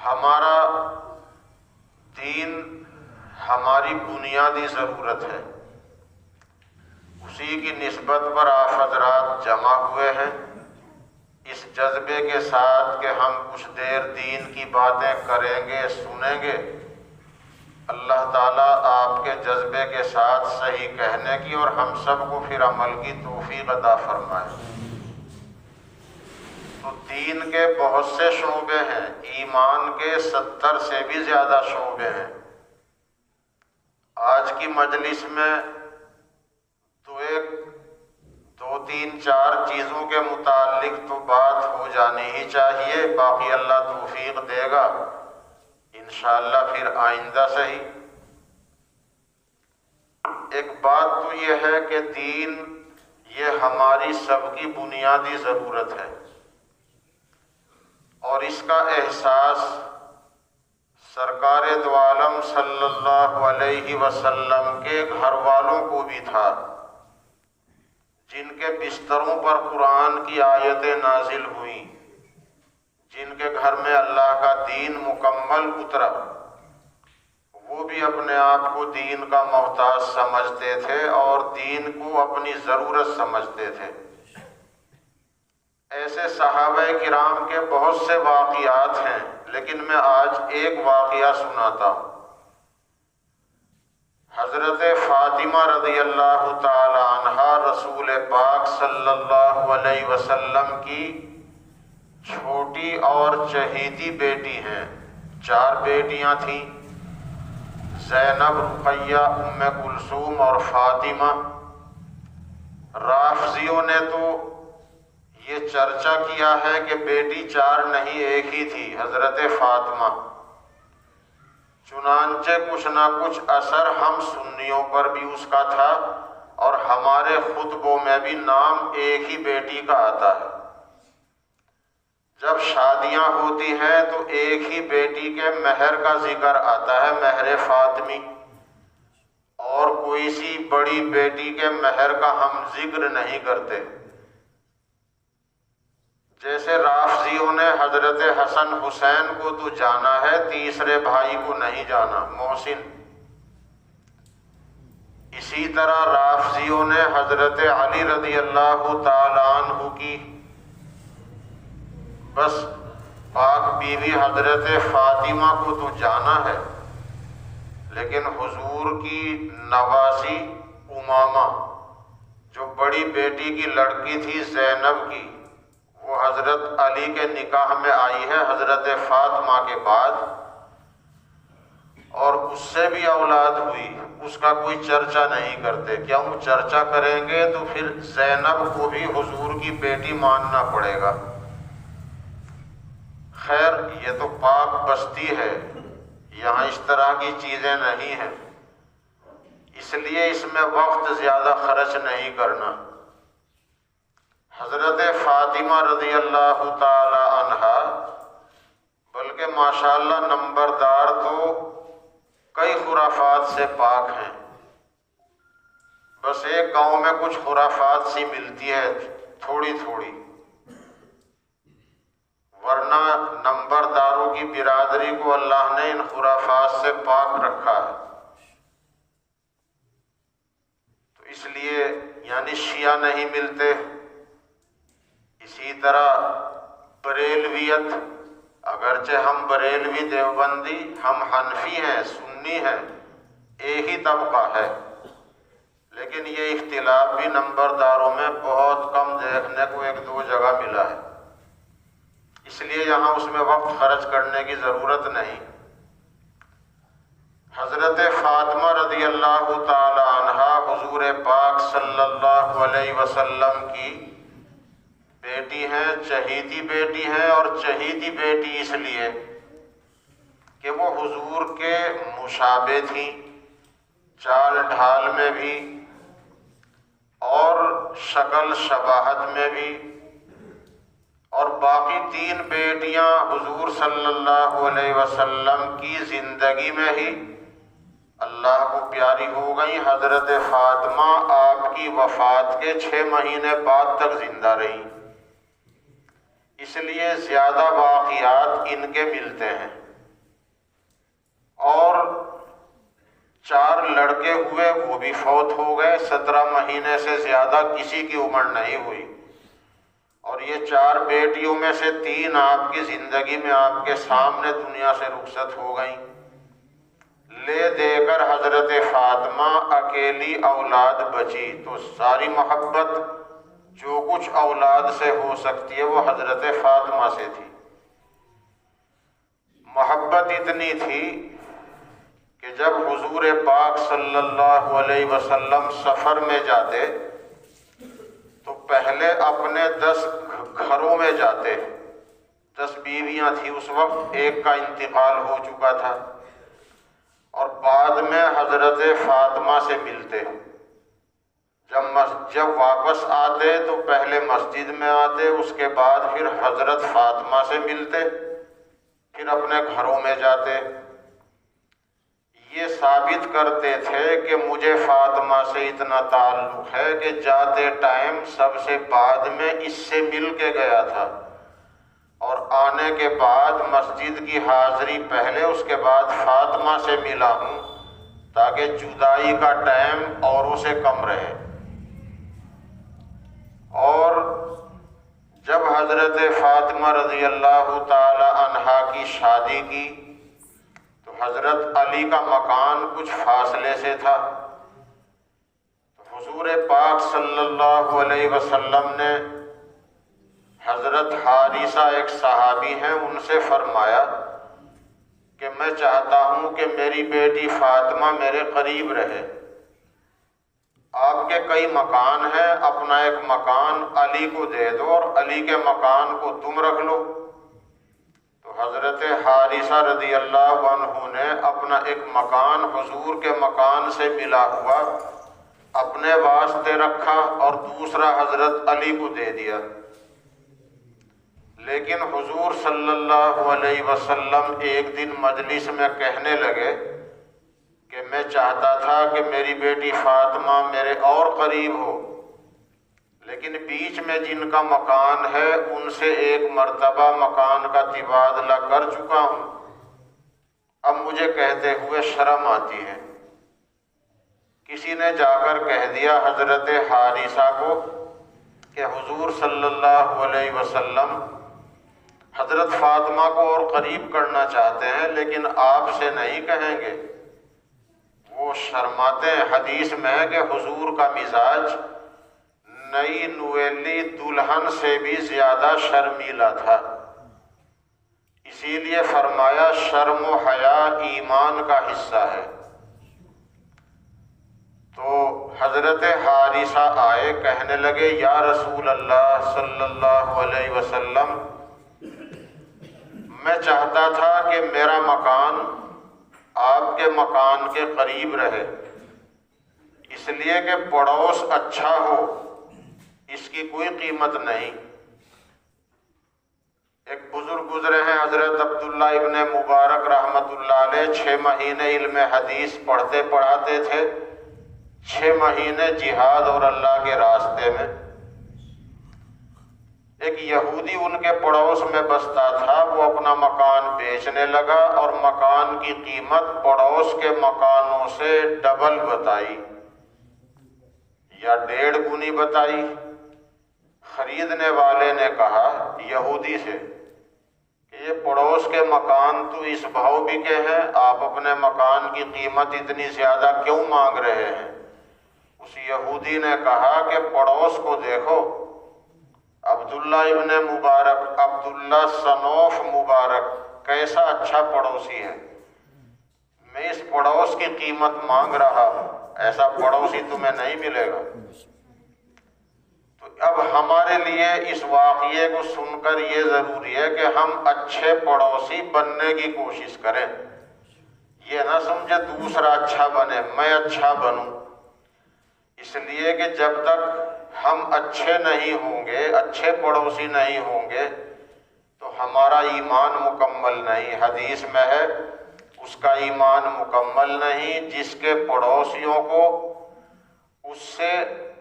ہمارا دین ہماری بنیادی ضرورت ہے، اسی کی نسبت پر آپ حضرات جمع ہوئے ہیں، اس جذبے کے ساتھ کہ ہم کچھ دیر دین کی باتیں کریں گے، سنیں گے۔ اللہ تعالیٰ آپ کے جذبے کے ساتھ صحیح کہنے کی اور ہم سب کو پھر عمل کی توفیق عطا فرمائے۔ تو دین کے بہت سے شعبے ہیں، ایمان کے 70 سے بھی زیادہ شعبے ہیں۔ آج کی مجلس میں تو ایک 2-3-4 چیزوں کے متعلق تو بات ہو جانی ہی چاہیے، باقی اللہ توفیق دے گا انشاءاللہ پھر آئندہ سے ہی۔ ایک بات تو یہ ہے کہ دین یہ ہماری سب کی بنیادی ضرورت ہے، اور اس کا احساس سرکار دو عالم صلی اللہ علیہ وسلم کے گھر والوں کو بھی تھا، جن کے بستروں پر قرآن کی آیتیں نازل ہوئیں، جن کے گھر میں اللہ کا دین مکمل اترا، وہ بھی اپنے آپ کو دین کا محتاج سمجھتے تھے اور دین کو اپنی ضرورت سمجھتے تھے۔ ایسے صحابہ کرام کے بہت سے واقعات ہیں، لیکن میں آج ایک واقعہ سناتا ہوں۔ حضرت فاطمہ رضی اللہ تعالی عنہا رسول پاک صلی اللہ علیہ وسلم کی چھوٹی اور چہیتی بیٹی ہیں۔ 4 بیٹیاں تھیں، زینب، رقیہ، ام کلثوم اور فاطمہ۔ رافضیوں نے تو یہ چرچا کیا ہے کہ بیٹی 4 نہیں، ایک ہی تھی، حضرت فاطمہ۔ چنانچہ کچھ نہ کچھ اثر ہم سنیوں پر بھی اس کا تھا، اور ہمارے خطبوں میں بھی نام ایک ہی بیٹی کا آتا ہے۔ جب شادیاں ہوتی ہیں تو ایک ہی بیٹی کے مہر کا ذکر آتا ہے، مہر فاطمی، اور کوئی سی بڑی بیٹی کے مہر کا ہم ذکر نہیں کرتے۔ جیسے رافضیوں نے حضرت حسن حسین کو تو جانا ہے، تیسرے بھائی کو نہیں جانا، محسن۔ اسی طرح رافضیوں نے حضرت علی رضی اللہ تعالی عنہ کی بس پاک بیوی حضرت فاطمہ کو تو جانا ہے، لیکن حضور کی نواسی امامہ جو بڑی بیٹی کی لڑکی تھی زینب کی، وہ حضرت علی کے نکاح میں آئی ہے حضرت فاطمہ کے بعد، اور اس سے بھی اولاد ہوئی، اس کا کوئی چرچا نہیں کرتے۔ کیوں چرچا کریں گے تو پھر زینب کو بھی حضور کی بیٹی ماننا پڑے گا۔ خیر، یہ تو پاک بستی ہے، یہاں اس طرح کی چیزیں نہیں ہیں، اس لیے اس میں وقت زیادہ خرچ نہیں کرنا۔ حضرت فاطمہ رضی اللہ تعالی عنہا بلکہ ماشاءاللہ نمبردار تو کئی خرافات سے پاک ہیں، بس ایک گاؤں میں کچھ خرافات سی ملتی ہے تھوڑی تھوڑی، ورنہ نمبرداروں کی برادری کو اللہ نے ان خرافات سے پاک رکھا ہے۔ تو اس لیے یعنی شیعہ نہیں ملتے، اسی طرح بریلویت، اگرچہ ہم بریلوی دیوبندی، ہم حنفی ہیں، سنی ہیں، ایک ہی طبقہ ہے، لیکن یہ اختلاف بھی نمبرداروں میں بہت کم دیکھنے کو 1-2 جگہ ملا ہے، اس لیے یہاں اس میں وقت خرچ کرنے کی ضرورت نہیں۔ حضرت فاطمہ رضی اللہ تعالی عنہا حضور پاک صلی اللہ علیہ وسلم کی بیٹی ہیں، چہیتی بیٹی ہیں، اور چہیتی بیٹی اس لیے کہ وہ حضور کے مشابہ تھیں، چال ڈھال میں بھی اور شکل شباہت میں بھی، اور باقی 3 بیٹیاں حضور صلی اللہ علیہ وسلم کی زندگی میں ہی اللہ کو پیاری ہو گئی۔ حضرت فاطمہ آپ کی وفات کے 6 مہینے بعد تک زندہ رہی، اس لیے زیادہ واقعات ان کے ملتے ہیں۔ اور 4 لڑکے ہوئے وہ بھی فوت ہو گئے، 17 مہینے سے زیادہ کسی کی عمر نہیں ہوئی، اور یہ 4 بیٹیوں میں سے 3 آپ کی زندگی میں آپ کے سامنے دنیا سے رخصت ہو گئیں۔ لے دے کر حضرت فاطمہ اکیلی اولاد بچی، تو ساری محبت جو کچھ اولاد سے ہو سکتی ہے وہ حضرت فاطمہ سے تھی۔ محبت اتنی تھی کہ جب حضور پاک صلی اللہ علیہ وسلم سفر میں جاتے تو پہلے اپنے 10 گھروں میں جاتے، 10 بیویاں تھیں اس وقت، ایک کا انتقال ہو چکا تھا، اور بعد میں حضرت فاطمہ سے ملتے۔ جب واپس آتے تو پہلے مسجد میں آتے، اس کے بعد پھر حضرت فاطمہ سے ملتے، پھر اپنے گھروں میں جاتے۔ یہ ثابت کرتے تھے کہ مجھے فاطمہ سے اتنا تعلق ہے کہ جاتے ٹائم سب سے بعد میں اس سے مل کے گیا تھا، اور آنے کے بعد مسجد کی حاضری پہلے، اس کے بعد فاطمہ سے ملا ہوں تاکہ جدائی کا ٹائم اوروں سے کم رہے۔ اور جب حضرت فاطمہ رضی اللہ تعالی عنہا کی شادی کی تو حضرت علی کا مکان کچھ فاصلے سے تھا، تو حضور پاک صلی اللہ علیہ وسلم نے حضرت حارثہ ایک صحابی ہیں ان سے فرمایا کہ میں چاہتا ہوں کہ میری بیٹی فاطمہ میرے قریب رہے، آپ کے کئی مکان ہیں، اپنا ایک مکان علی کو دے دو اور علی کے مکان کو تم رکھ لو۔ تو حضرت حارثہ رضی اللہ عنہ نے اپنا ایک مکان حضور کے مکان سے ملا ہوا اپنے واسطے رکھا اور دوسرا حضرت علی کو دے دیا۔ لیکن حضور صلی اللہ علیہ وسلم ایک دن مجلس میں کہنے لگے کہ میں چاہتا تھا کہ میری بیٹی فاطمہ میرے اور قریب ہو، لیکن بیچ میں جن کا مکان ہے ان سے ایک مرتبہ مکان کا تبادلہ کر چکا ہوں، اب مجھے کہتے ہوئے شرم آتی ہے۔ کسی نے جا کر کہہ دیا حضرت حارثہ کو کہ حضور صلی اللہ علیہ وسلم حضرت فاطمہ کو اور قریب کرنا چاہتے ہیں لیکن آپ سے نہیں کہیں گے۔ وہ شرماتے ہیں۔ حدیث میں ہے کہ حضور کا مزاج نئی نویلی دلہن سے بھی زیادہ شرمیلا تھا، اسی لیے فرمایا شرم و حیا ایمان کا حصہ ہے۔ تو حضرت حارثہ آئے، کہنے لگے یا رسول اللہ صلی اللہ علیہ وسلم، میں چاہتا تھا کہ میرا مکان آپ کے مکان کے قریب رہے، اس لیے کہ پڑوس اچھا ہو، اس کی کوئی قیمت نہیں۔ ایک بزرگ گزرے ہیں حضرت عبداللہ ابن مبارک رحمۃ اللہ علیہ، 6 مہینے علم حدیث پڑھتے پڑھاتے تھے، 6 مہینے جہاد اور اللہ کے راستے میں۔ ایک یہودی ان کے پڑوس میں بستا تھا، وہ اپنا مکان بیچنے لگا اور مکان کی قیمت پڑوس کے مکانوں سے ڈبل بتائی یا 1.5 گنی بتائی۔ خریدنے والے نے کہا یہودی سے کہ یہ پڑوس کے مکان تو اس بھاؤ بکے ہیں، آپ اپنے مکان کی قیمت اتنی زیادہ کیوں مانگ رہے ہیں؟ اس یہودی نے کہا کہ پڑوس کو دیکھو، عبداللہ ابن مبارک، عبداللہ صنوف مبارک کیسا اچھا پڑوسی ہے، میں اس پڑوس کی قیمت مانگ رہا ہوں، ایسا پڑوسی تمہیں نہیں ملے گا۔ تو اب ہمارے لیے اس واقعے کو سن کر یہ ضروری ہے کہ ہم اچھے پڑوسی بننے کی کوشش کریں، یہ نہ سمجھے دوسرا اچھا بنے میں اچھا بنوں، اس لیے کہ جب تک ہم اچھے نہیں ہوں گے، اچھے پڑوسی نہیں ہوں گے تو ہمارا ایمان مکمل نہیں۔ حدیث میں ہے اس کا ایمان مکمل نہیں جس کے پڑوسیوں کو اس سے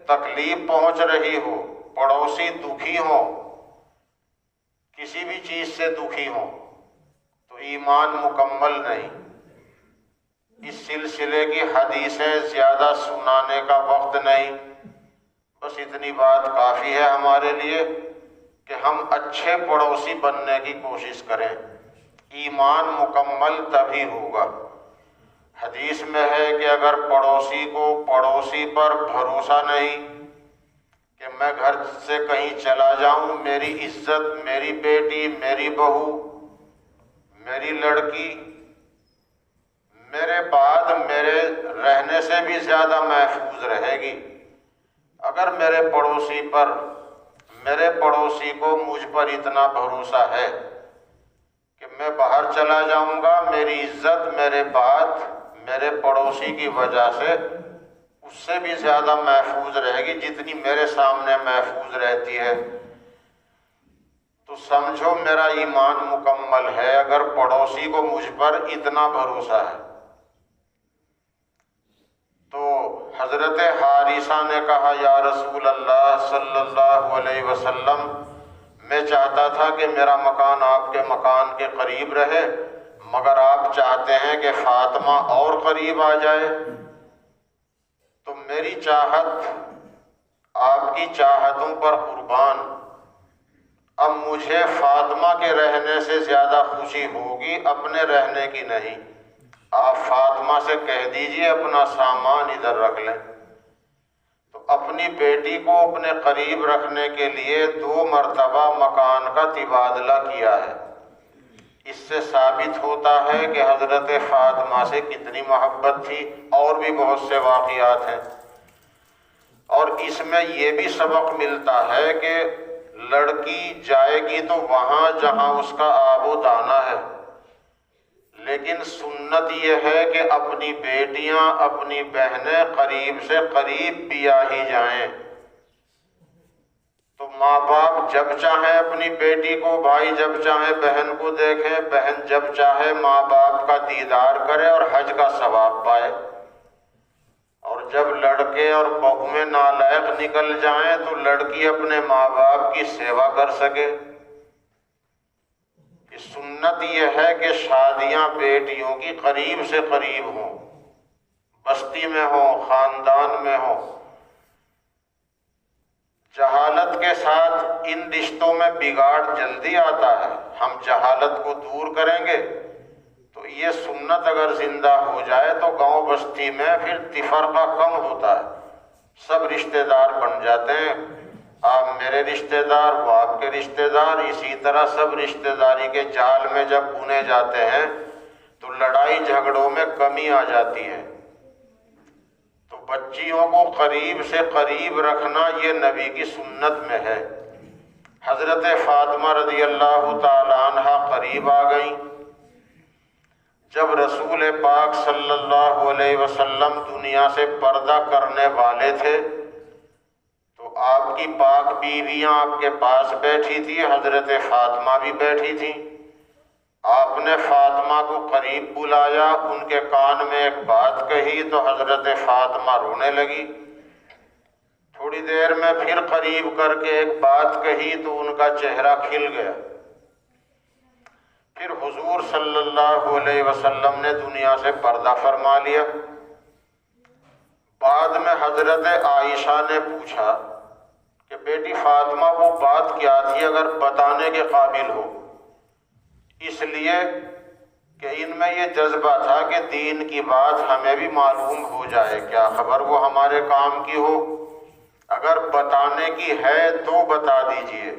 تکلیف پہنچ رہی ہو، پڑوسی دکھی ہو، کسی بھی چیز سے دکھی ہو، تو ایمان مکمل نہیں۔ اس سلسلے کی حدیثیں زیادہ سنانے کا وقت نہیں، بس اتنی بات کافی ہے ہمارے لیے کہ ہم اچھے پڑوسی بننے کی کوشش کریں۔ ایمان مکمل تبھی ہوگا۔ حدیث میں ہے کہ اگر پڑوسی کو پڑوسی پر بھروسہ نہیں کہ میں گھر سے کہیں چلا جاؤں، میری عزت، میری بیٹی، میری بہو، میری لڑکی میرے بعد میرے رہنے سے بھی زیادہ محفوظ رہے گی۔ اگر میرے پڑوسی کو مجھ پر اتنا بھروسہ ہے کہ میں باہر چلا جاؤں گا، میری عزت میرے بعد میرے پڑوسی کی وجہ سے اس سے بھی زیادہ محفوظ رہے گی جتنی میرے سامنے محفوظ رہتی ہے، تو سمجھو میرا ایمان مکمل ہے اگر پڑوسی کو مجھ پر اتنا بھروسہ ہے۔ تو حضرت حارثہ نے کہا، یا رسول اللہ صلی اللہ علیہ وسلم، میں چاہتا تھا کہ میرا مکان آپ کے مکان کے قریب رہے، مگر آپ چاہتے ہیں کہ فاطمہ اور قریب آ جائے، تو میری چاہت آپ کی چاہتوں پر قربان، اب مجھے فاطمہ کے رہنے سے زیادہ خوشی ہوگی اپنے رہنے کی نہیں۔ آپ فاطمہ سے کہہ دیجئے اپنا سامان ادھر رکھ لیں۔ تو اپنی بیٹی کو اپنے قریب رکھنے کے لیے 2 مرتبہ مکان کا تبادلہ کیا ہے۔ اس سے ثابت ہوتا ہے کہ حضرت فاطمہ سے کتنی محبت تھی، اور بھی بہت سے واقعات ہیں۔ اور اس میں یہ بھی سبق ملتا ہے کہ لڑکی جائے گی تو وہاں جہاں اس کا آب و دانہ ہے، لیکن سنت یہ ہے کہ اپنی بیٹیاں، اپنی بہنیں قریب سے قریب بیاہی جائیں۔ تو ماں باپ جب چاہیں اپنی بیٹی کو، بھائی جب چاہیں بہن کو دیکھیں، بہن جب چاہے ماں باپ کا دیدار کرے اور حج کا ثواب پائے، اور جب لڑکے اور بہویں نالائق نکل جائیں تو لڑکی اپنے ماں باپ کی سیوا کر سکے۔ سنت یہ ہے کہ شادیاں بیٹیوں کی قریب سے قریب ہوں، بستی میں ہوں، خاندان میں ہوں۔ جہالت کے ساتھ ان رشتوں میں بگاڑ جلدی آتا ہے۔ ہم جہالت کو دور کریں گے تو یہ سنت اگر زندہ ہو جائے تو گاؤں بستی میں پھر تفرقہ کم ہوتا ہے، سب رشتہ دار بن جاتے ہیں، آپ میرے رشتہ دار، وہ آپ کے رشتہ دار، اسی طرح سب رشتہ داری کے جال میں جب بنے جاتے ہیں تو لڑائی جھگڑوں میں کمی آ جاتی ہے۔ تو بچیوں کو قریب سے قریب رکھنا یہ نبی کی سنت میں ہے۔ حضرت فاطمہ رضی اللہ تعالی عنہ قریب آ گئیں۔ جب رسول پاک صلی اللہ علیہ وسلم دنیا سے پردہ کرنے والے تھے تو آپ کی پاک بیویاں آپ کے پاس بیٹھی تھی، حضرت فاطمہ بھی بیٹھی تھیں۔ آپ نے فاطمہ کو قریب بلایا، ان کے کان میں ایک بات کہی تو حضرت فاطمہ رونے لگی۔ تھوڑی دیر میں پھر قریب کر کے ایک بات کہی تو ان کا چہرہ کھل گیا۔ پھر حضور صلی اللہ علیہ وسلم نے دنیا سے پردہ فرما لیا۔ بعد میں حضرت عائشہ نے پوچھا کہ بیٹی فاطمہ وہ بات کیا تھی اگر بتانے کے قابل ہو؟ اس لیے کہ ان میں یہ جذبہ تھا کہ دین کی بات ہمیں بھی معلوم ہو جائے، کیا خبر وہ ہمارے کام کی ہو، اگر بتانے کی ہے تو بتا دیجئے۔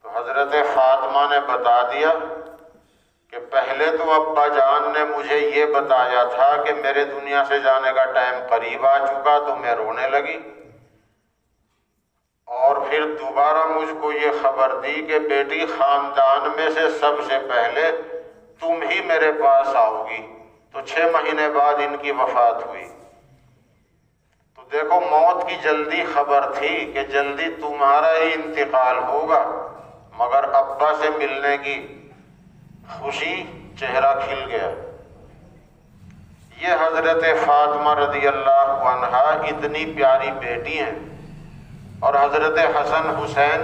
تو حضرت فاطمہ نے بتا دیا کہ پہلے تو ابا جان نے مجھے یہ بتایا تھا کہ میرے دنیا سے جانے کا ٹائم قریب آ چکا تو میں رونے لگی، اور پھر دوبارہ مجھ کو یہ خبر دی کہ بیٹی خاندان میں سے سب سے پہلے تم ہی میرے پاس آؤ گی۔ تو 6 مہینے بعد ان کی وفات ہوئی۔ تو دیکھو موت کی جلدی خبر تھی کہ جلدی تمہارا ہی انتقال ہوگا، مگر ابا سے ملنے کی خوشی، چہرہ کھل گیا۔ یہ حضرت فاطمہ رضی اللہ عنہا اتنی پیاری بیٹی ہیں، اور حضرت حسن حسین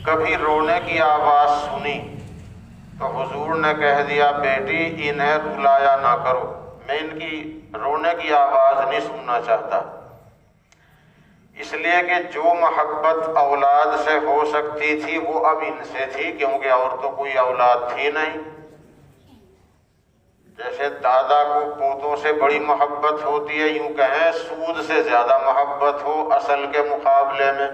کبھی رونے کی آواز سنی تو حضور نے کہہ دیا بیٹی انہیں رلایا نہ کرو، میں ان کی رونے کی آواز نہیں سننا چاہتا، اس لیے کہ جو محبت اولاد سے ہو سکتی تھی وہ اب ان سے تھی، کیونکہ اور تو کوئی اولاد تھی نہیں۔ جیسے دادا کو پوتوں سے بڑی محبت ہوتی ہے، یوں کہیں سود سے زیادہ محبت ہو اصل کے مقابلے میں،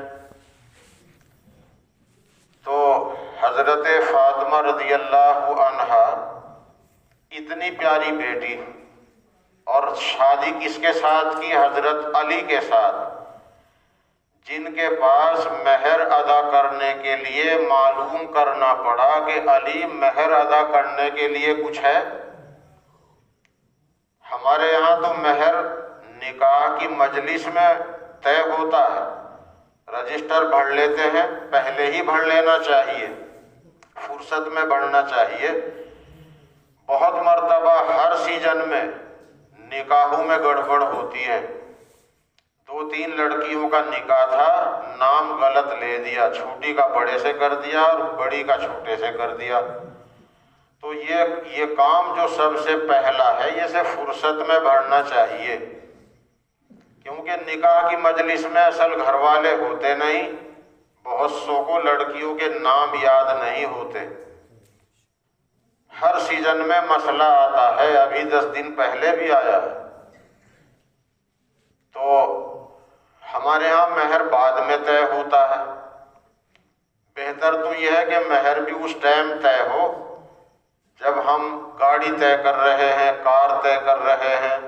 تو حضرت فاطمہ رضی اللہ عنہا اتنی پیاری بیٹی، اور شادی کس کے ساتھ کی؟ حضرت علی کے ساتھ، جن کے پاس مہر ادا کرنے کے لیے معلوم کرنا پڑا کہ علی مہر ادا کرنے کے لیے کچھ ہے۔ ہمارے یہاں تو مہر نکاح کی مجلس میں طے ہوتا ہے، رجسٹر بھر لیتے ہیں، پہلے ہی بھر لینا چاہیے، فرصت میں بڑھنا چاہیے۔ بہت مرتبہ ہر سیزن میں نکاحوں میں گڑبڑ ہوتی ہے۔ 2-3 لڑکیوں کا نکاح تھا، نام غلط لے دیا، چھوٹی کا بڑے سے کر دیا اور بڑی کا چھوٹے سے کر دیا۔ تو یہ کام جو سب سے پہلا ہے، یہ سے فرصت میں بڑھنا چاہیے، کیونکہ نکاح کی مجلس میں اصل گھر والے ہوتے نہیں، بہت سو کو لڑکیوں کے نام یاد نہیں ہوتے۔ ہر سیزن میں مسئلہ آتا ہے، ابھی 10 دن پہلے بھی آیا ہے۔ تو ہمارے ہاں مہر بعد میں طے ہوتا ہے۔ بہتر تو یہ ہے کہ مہر بھی اس ٹائم طے ہو جب ہم گاڑی طے کر رہے ہیں، کار طے کر رہے ہیں،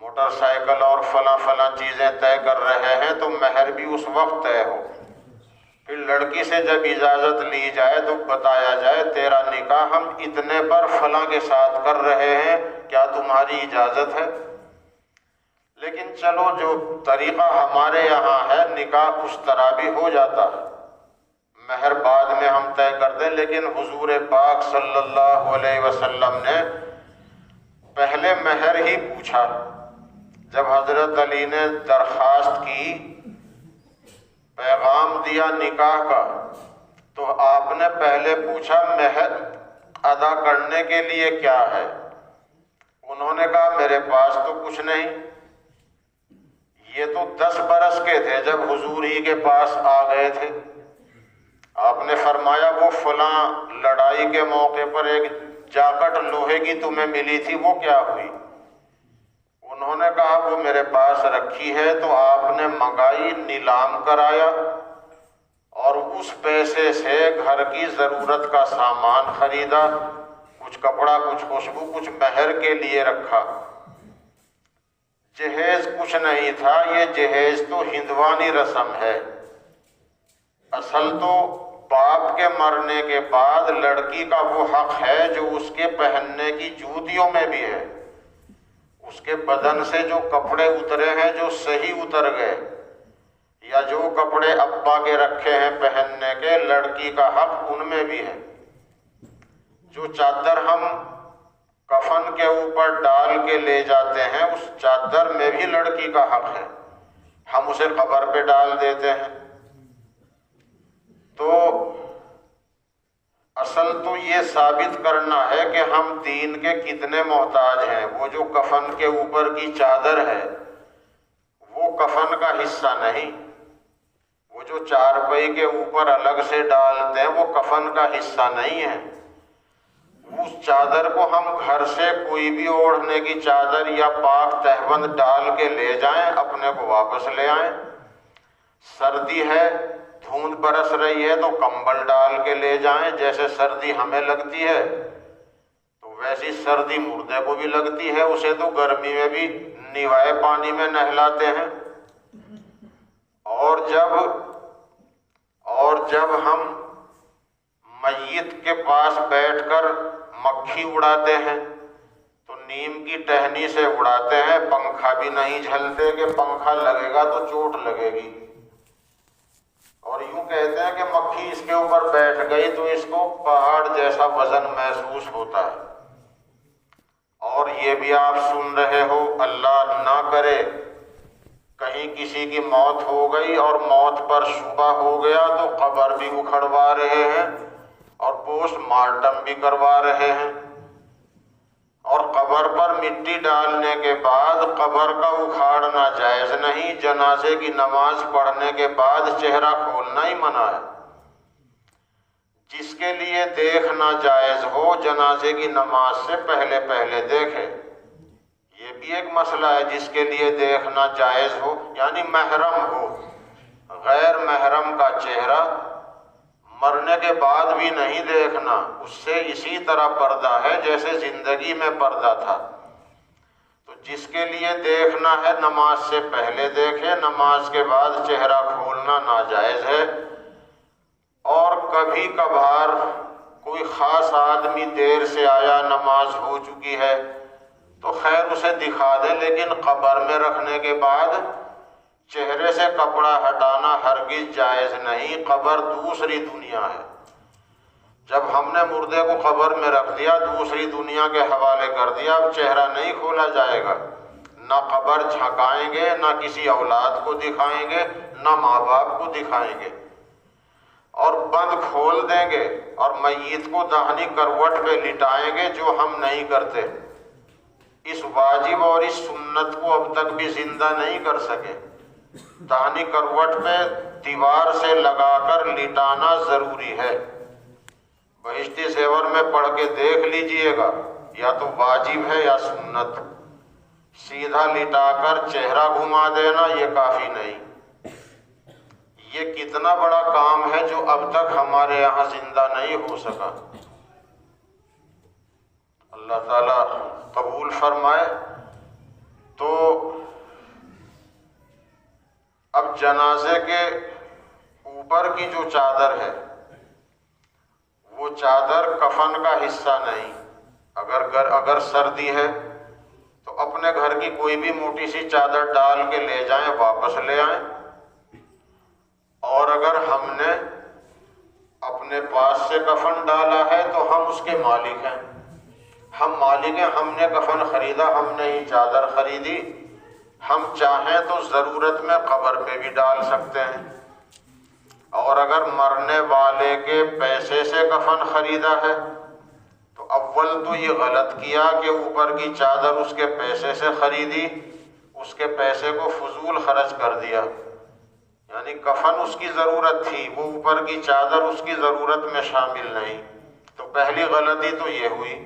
موٹر سائیکل اور فلاں چیزیں طے کر رہے ہیں، تو مہر بھی اس وقت طے ہو۔ پھر لڑکی سے جب اجازت لی جائے تو بتایا جائے تیرا نکاح ہم اتنے پر فلاں کے ساتھ کر رہے ہیں، کیا تمہاری اجازت ہے؟ لیکن چلو جو طریقہ ہمارے یہاں ہے، نکاح اس طرح بھی ہو جاتا ہے، مہر بعد میں ہم طے کر دیں، لیکن حضور پاک صلی اللہ علیہ وسلم نے پہلے مہر ہی پوچھا۔ جب حضرت علی نے درخواست کی، پیغام دیا نکاح کا، تو آپ نے پہلے پوچھا مہر ادا کرنے کے لیے کیا ہے؟ انہوں نے کہا میرے پاس تو کچھ نہیں۔ یہ تو 10 برس کے تھے جب حضور ہی کے پاس آ گئے تھے۔ آپ نے فرمایا وہ فلاں لڑائی کے موقع پر ایک جاکٹ لوہے کی تمہیں ملی تھی، وہ کیا ہوئی؟ انہوں نے کہا وہ میرے پاس رکھی ہے۔ تو آپ نے منگائی، نیلام کرایا، اور اس پیسے سے گھر کی ضرورت کا سامان خریدا، کچھ کپڑا، کچھ خوشبو، کچھ مہر کے لیے رکھا۔ جہیز کچھ نہیں تھا، یہ جہیز تو ہندوانی رسم ہے۔ اصل تو باپ کے مرنے کے بعد لڑکی کا وہ حق ہے جو اس کے پہننے کی جوتیوں میں بھی ہے، اس کے بدن سے جو کپڑے اترے ہیں، جو صحیح اتر گئے، یا جو کپڑے ابا کے رکھے ہیں پہننے کے، لڑکی کا حق ان میں بھی ہے۔ جو چادر ہم کفن کے اوپر ڈال کے لے جاتے ہیں، اس چادر میں بھی لڑکی کا حق ہے، ہم اسے قبر پہ ڈال دیتے ہیں۔ تو اصل تو یہ ثابت کرنا ہے کہ ہم دین کے کتنے محتاج ہیں۔ وہ جو کفن کے اوپر کی چادر ہے، وہ کفن کا حصہ نہیں، وہ جو چارپائی کے اوپر الگ سے ڈالتے ہیں، وہ کفن کا حصہ نہیں ہے۔ اس چادر کو ہم گھر سے کوئی بھی اوڑھنے کی چادر یا پاک تہبند ڈال کے لے جائیں، اپنے کو واپس لے آئیں۔ سردی ہے، دھوند برس رہی ہے، تو کمبل ڈال کے لے جائیں، جیسے سردی ہمیں لگتی ہے تو ویسی سردی مردے کو بھی لگتی ہے، اسے تو گرمی میں بھی نیوائے پانی میں نہلاتے ہیں۔ اور جب ہم میت کے پاس بیٹھ کر مکھی اڑاتے ہیں تو نیم کی ٹہنی سے اڑاتے ہیں، پنکھا بھی نہیں جھلتے کہ پنکھا لگے گا تو چوٹ لگے گی، اور یوں کہتے ہیں کہ مکھی اس کے اوپر بیٹھ گئی تو اس کو پہاڑ جیسا وزن محسوس ہوتا ہے۔ اور یہ بھی آپ سن رہے ہو، اللہ نہ کرے کہیں کسی کی موت ہو گئی اور موت پر شبہ ہو گیا تو قبر بھی اکھڑوا رہے ہیں، اور پوسٹ مارٹم بھی کروا رہے ہیں، اور قبر پر مٹی ڈالنے کے بعد قبر کا اکھاڑنا جائز نہیں، جنازے کی نماز پڑھنے کے بعد چہرہ کھولنا ہی منع ہے۔ جس کے لیے دیکھنا جائز ہو جنازے کی نماز سے پہلے پہلے دیکھے، یہ بھی ایک مسئلہ ہے۔ جس کے لیے دیکھنا جائز ہو یعنی محرم ہو، غیر محرم کا چہرہ مرنے کے بعد بھی نہیں دیکھنا، اس سے اسی طرح پردہ ہے جیسے زندگی میں پردہ تھا۔ تو جس کے لیے دیکھنا ہے نماز سے پہلے دیکھے، نماز کے بعد چہرہ کھولنا ناجائز ہے۔ اور کبھی کبھار کوئی خاص آدمی دیر سے آیا، نماز ہو چکی ہے تو خیر اسے دکھا دے، لیکن قبر میں رکھنے کے بعد چہرے سے کپڑا ہٹانا ہرگز جائز نہیں۔ قبر دوسری دنیا ہے، جب ہم نے مردے کو قبر میں رکھ دیا، دوسری دنیا کے حوالے کر دیا، اب چہرہ نہیں کھولا جائے گا، نہ قبر جھنکائیں گے، نہ کسی اولاد کو دکھائیں گے، نہ ماں باپ کو دکھائیں گے، اور بند کھول دیں گے اور میت کو داہنی کروٹ پہ لٹائیں گے، جو ہم نہیں کرتے۔ اس واجب اور اس سنت کو اب تک بھی زندہ نہیں کر سکے۔ داہنی کروٹ پہ دیوار سے لگا کر لٹانا ضروری ہے۔ بہشتی زیور میں پڑھ کے دیکھ لیجئے گا، یا تو واجب ہے یا سنت۔ سیدھا لٹا کر چہرہ گھما دینا یہ کافی نہیں۔ یہ کتنا بڑا کام ہے جو اب تک ہمارے یہاں زندہ نہیں ہو سکا۔ اللہ تعالیٰ قبول فرمائے۔ تو اب جنازے کے اوپر کی جو چادر ہے وہ چادر کفن کا حصہ نہیں۔ اگر سردی ہے تو اپنے گھر کی کوئی بھی موٹی سی چادر ڈال کے لے جائیں، واپس لے آئیں۔ اور اگر ہم نے اپنے پاس سے کفن ڈالا ہے تو ہم اس کے مالک ہیں، ہم مالک ہیں، ہم نے کفن خریدا، ہم نے ہی چادر خریدی، ہم چاہیں تو ضرورت میں قبر پہ بھی ڈال سکتے ہیں۔ اور اگر مرنے والے کے پیسے سے کفن خریدا ہے تو اول تو یہ غلط کیا کہ اوپر کی چادر اس کے پیسے سے خریدی، اس کے پیسے کو فضول خرچ کر دیا، یعنی کفن اس کی ضرورت تھی، وہ اوپر کی چادر اس کی ضرورت میں شامل نہیں، تو پہلی غلطی تو یہ ہوئی۔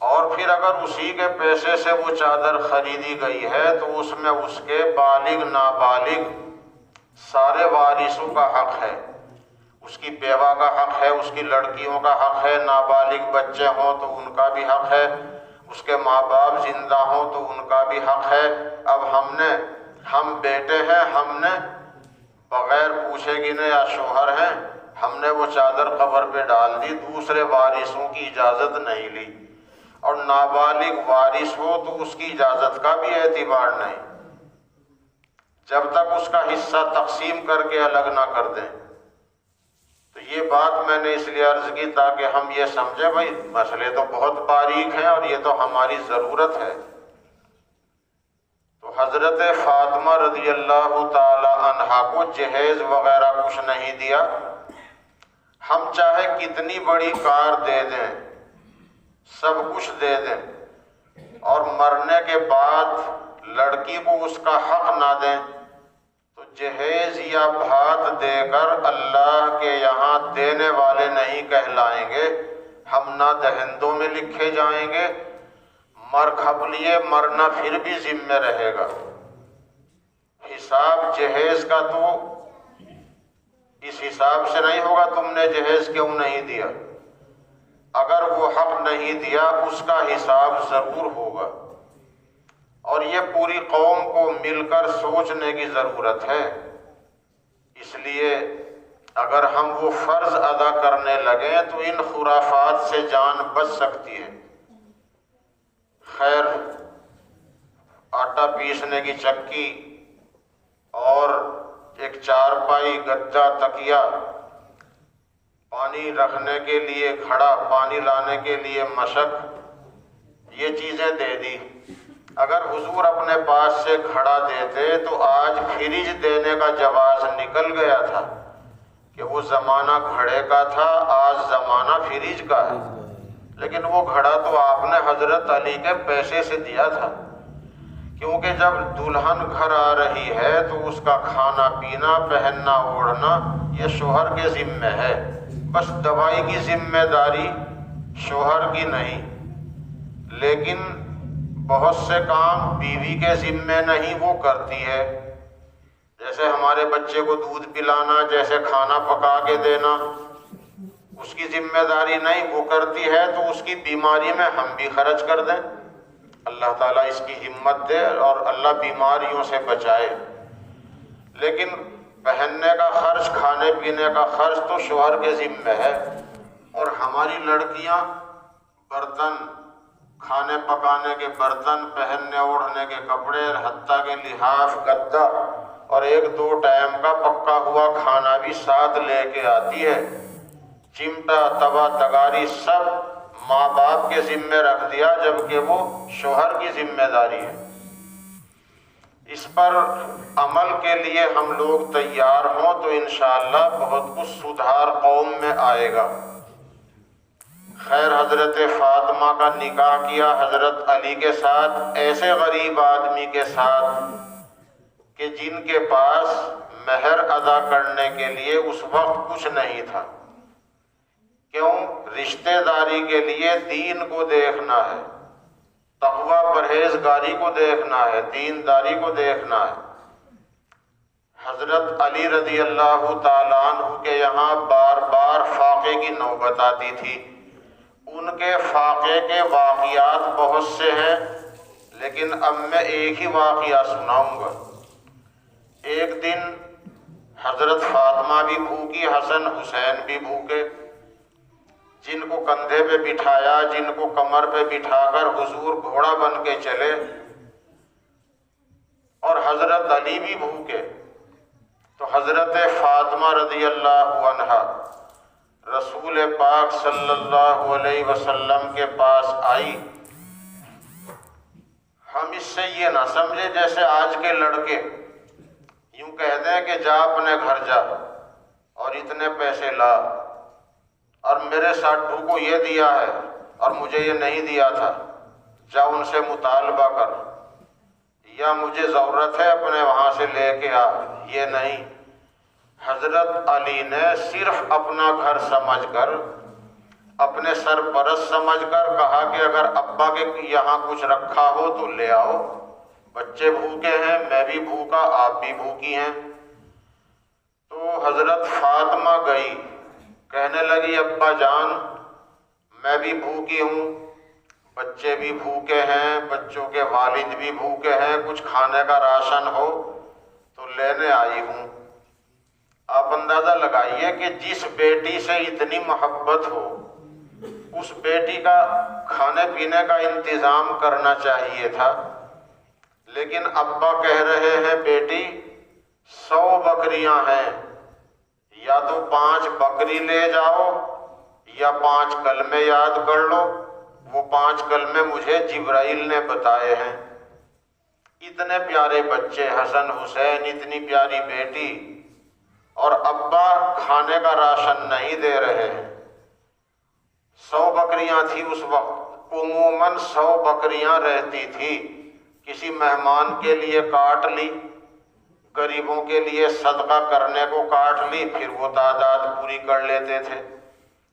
اور پھر اگر اسی کے پیسے سے وہ چادر خریدی گئی ہے تو اس میں اس کے بالغ نابالغ سارے وارثوں کا حق ہے، اس کی بیوہ کا حق ہے، اس کی لڑکیوں کا حق ہے، نابالغ بچے ہوں تو ان کا بھی حق ہے، اس کے ماں باپ زندہ ہوں تو ان کا بھی حق ہے۔ اب ہم بیٹے ہیں، ہم نے بغیر پوچھے گنے یا شوہر ہیں، ہم نے وہ چادر قبر پہ ڈال دی، دوسرے وارثوں کی اجازت نہیں لی، اور نابالغ وارث ہو تو اس کی اجازت کا بھی اعتبار نہیں، جب تک اس کا حصہ تقسیم کر کے الگ نہ کر دیں۔ تو یہ بات میں نے اس لیے عرض کی تاکہ ہم یہ سمجھیں بھائی مسئلے تو بہت باریک ہیں اور یہ تو ہماری ضرورت ہے۔ تو حضرت فاطمہ رضی اللہ تعالی عنہا کو جہیز وغیرہ کچھ نہیں دیا، ہم چاہے کتنی بڑی کار دے دیں، سب کچھ دے دیں، اور مرنے کے بعد لڑکی کو اس کا حق نہ دیں تو جہیز یا بھات دے کر اللہ کے یہاں دینے والے نہیں کہلائیں گے، ہم نہ دہندوں میں لکھے جائیں گے، مر کھپ لیے مرنا پھر بھی ذمہ رہے گا۔ حساب جہیز کا تو اس حساب سے نہیں ہوگا تم نے جہیز کیوں نہیں دیا، اگر وہ حق نہیں دیا اس کا حساب ضرور ہوگا۔ اور یہ پوری قوم کو مل کر سوچنے کی ضرورت ہے۔ اس لیے اگر ہم وہ فرض ادا کرنے لگیں تو ان خرافات سے جان بچ سکتی ہے۔ خیر، آٹا پیسنے کی چکی اور ایک چارپائی، گدا، تکیا، پانی رکھنے کے لیے گھڑا، پانی لانے کے لیے مشک، یہ چیزیں دے دی۔ اگر حضور اپنے پاس سے گھڑا دیتے تو آج فریج دینے کا جواز نکل گیا تھا کہ وہ زمانہ گھڑے کا تھا، آج زمانہ فریج کا ہے، لیکن وہ گھڑا تو آپ نے حضرت علی کے پیسے سے دیا تھا، کیونکہ جب دلہن گھر آ رہی ہے تو اس کا کھانا پینا، پہننا اوڑھنا یہ شوہر کے ذمے ہے، بس دوائی کی ذمہ داری شوہر کی نہیں۔ لیکن بہت سے کام بیوی کے ذمے نہیں، وہ کرتی ہے، جیسے ہمارے بچے کو دودھ پلانا، جیسے کھانا پکا کے دینا، اس کی ذمہ داری نہیں، وہ کرتی ہے، تو اس کی بیماری میں ہم بھی خرچ کر دیں۔ اللہ تعالیٰ اس کی ہمت دے اور اللہ بیماریوں سے بچائے۔ لیکن پہننے کا خرچ، کھانے پینے کا خرچ تو شوہر کے ذمہ ہے، اور ہماری لڑکیاں برتن، کھانے پکانے کے برتن، پہننے اوڑھنے کے کپڑے، حتیٰ کے لحاف، گدا اور 1-2 ٹائم کا پکا ہوا کھانا بھی ساتھ لے کے آتی ہے۔ چمٹا، توا، تگاری سب ماں باپ کے ذمے رکھ دیا، جبکہ وہ شوہر کی ذمہ داری ہے۔ اس پر عمل کے لیے ہم لوگ تیار ہوں تو انشاءاللہ بہت کچھ سدھار قوم میں آئے گا۔ خیر، حضرت فاطمہ کا نکاح کیا حضرت علی کے ساتھ، ایسے غریب آدمی کے ساتھ کہ جن کے پاس مہر ادا کرنے کے لیے اس وقت کچھ نہیں تھا۔ کیوں؟ رشتہ داری کے لیے دین کو دیکھنا ہے، تقوی پرہیزگاری کو دیکھنا ہے، دینداری کو دیکھنا ہے۔ حضرت علی رضی اللہ تعالیٰ عنہ کے یہاں بار بار فاقے کی نوبت آتی تھی۔ ان کے فاقے کے واقعات بہت سے ہیں، لیکن اب میں ایک ہی واقعہ سناؤں گا۔ ایک دن حضرت فاطمہ بھی بھوکی، حسن حسین بھی بھوکے، جن کو کندھے پہ بٹھایا، جن کو کمر پہ بٹھا کر حضور گھوڑا بن کے چلے، اور حضرت علی بھی بھوکے۔ تو حضرت فاطمہ رضی اللہ عنہا رسول پاک صلی اللہ علیہ وسلم کے پاس آئی۔ ہم اس سے یہ نہ سمجھے جیسے آج کے لڑکے یوں کہہ دیں کہ جا اپنے گھر جا اور اتنے پیسے لا، اور میرے ساٹھو کو یہ دیا ہے اور مجھے یہ نہیں دیا تھا، جا ان سے مطالبہ کر، یا مجھے ضرورت ہے اپنے وہاں سے لے کے آ۔ یہ نہیں، حضرت علی نے صرف اپنا گھر سمجھ کر، اپنے سرپرست سمجھ کر کہا کہ اگر ابا کے یہاں کچھ رکھا ہو تو لے آؤ، بچے بھوکے ہیں، میں بھی بھوکا، آپ بھی بھوکی ہیں۔ تو حضرت فاطمہ گئی، کہنے لگی ابا جان میں بھی بھوکی ہوں، بچے بھی بھوکے ہیں، بچوں کے والد بھی بھوکے ہیں، کچھ کھانے کا راشن ہو تو لینے آئی ہوں۔ آپ اندازہ لگائیے کہ جس بیٹی سے اتنی محبت ہو، اس بیٹی کا کھانے پینے کا انتظام کرنا چاہیے تھا، لیکن ابا کہہ رہے ہیں بیٹی 100 بکریاں ہیں، یا تو 5 بکری لے جاؤ یا 5 کلمے یاد کر لو۔ وہ 5 کلمے مجھے جبرائیل نے بتائے ہیں۔ اتنے پیارے بچے حسن حسین، اتنی پیاری بیٹی، اور ابا کھانے کا راشن نہیں دے رہے ہیں۔ 100 بکریاں تھی اس وقت، عموماً 100 بکریاں رہتی تھی، کسی مہمان کے لیے کاٹ لی، غریبوں کے لیے صدقہ کرنے کو کاٹ لی، پھر وہ تعداد پوری کر لیتے تھے۔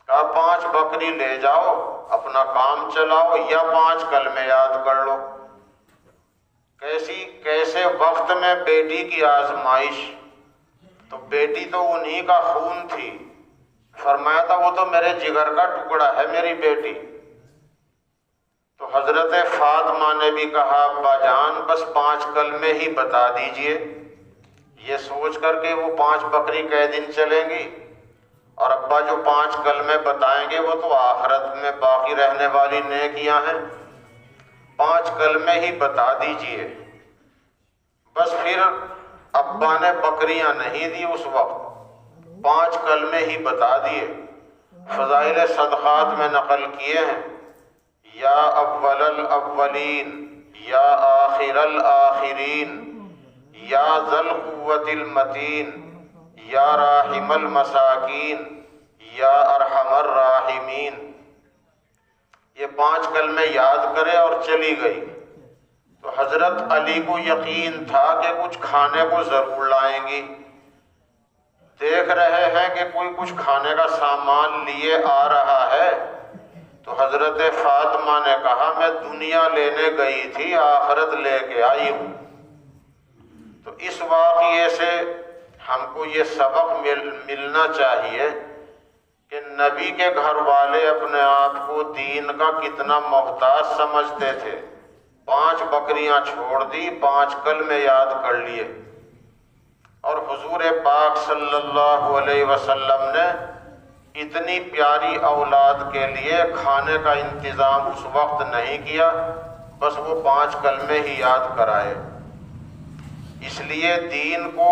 کہا 5 بکری لے جاؤ، اپنا کام چلاؤ، یا 5 کلمے یاد کر لو۔ کیسے وقت میں بیٹی کی آزمائش، تو بیٹی تو انہی کا خون تھی، فرمایا تھا وہ تو میرے جگر کا ٹکڑا ہے میری بیٹی۔ تو حضرت فاطمہ نے بھی کہا ابا جان بس 5 کلمے ہی بتا دیجئے، یہ سوچ کر کے وہ 5 بکری کئے دن چلیں گی، اور ابا جو 5 کلمے بتائیں گے وہ تو آخرت میں باقی رہنے والی نیکیاں ہیں، 5 کلمے ہی بتا دیجئے۔ بس پھر ابا نے بکریاں نہیں دی اس وقت، 5 کلمے ہی بتا دیے۔ فضائل صدقات میں نقل کیے ہیں، یا اول الاولین، یا آخر الآخرین، یا ذی القوة المتین، یا راحم المساکین یا ارحم الراحمین، یہ 5 کلمے یاد کرے اور چلی گئی۔ تو حضرت علی کو یقین تھا کہ کچھ کھانے کو ضرور لائیں گی، دیکھ رہے ہیں کہ کوئی کچھ کھانے کا سامان لیے آ رہا ہے، تو حضرت فاطمہ نے کہا میں دنیا لینے گئی تھی، آخرت لے کے آئی ہوں۔ تو اس واقعے سے ہم کو یہ سبق ملنا چاہیے کہ نبی کے گھر والے اپنے آپ کو دین کا کتنا محتاج سمجھتے تھے۔ 5 بکریاں چھوڑ دی، 5 کلمے یاد کر لیے، اور حضور پاک صلی اللہ علیہ وسلم نے اتنی پیاری اولاد کے لیے کھانے کا انتظام اس وقت نہیں کیا، بس وہ 5 کلمے ہی یاد کرائے۔ اس لیے دین کو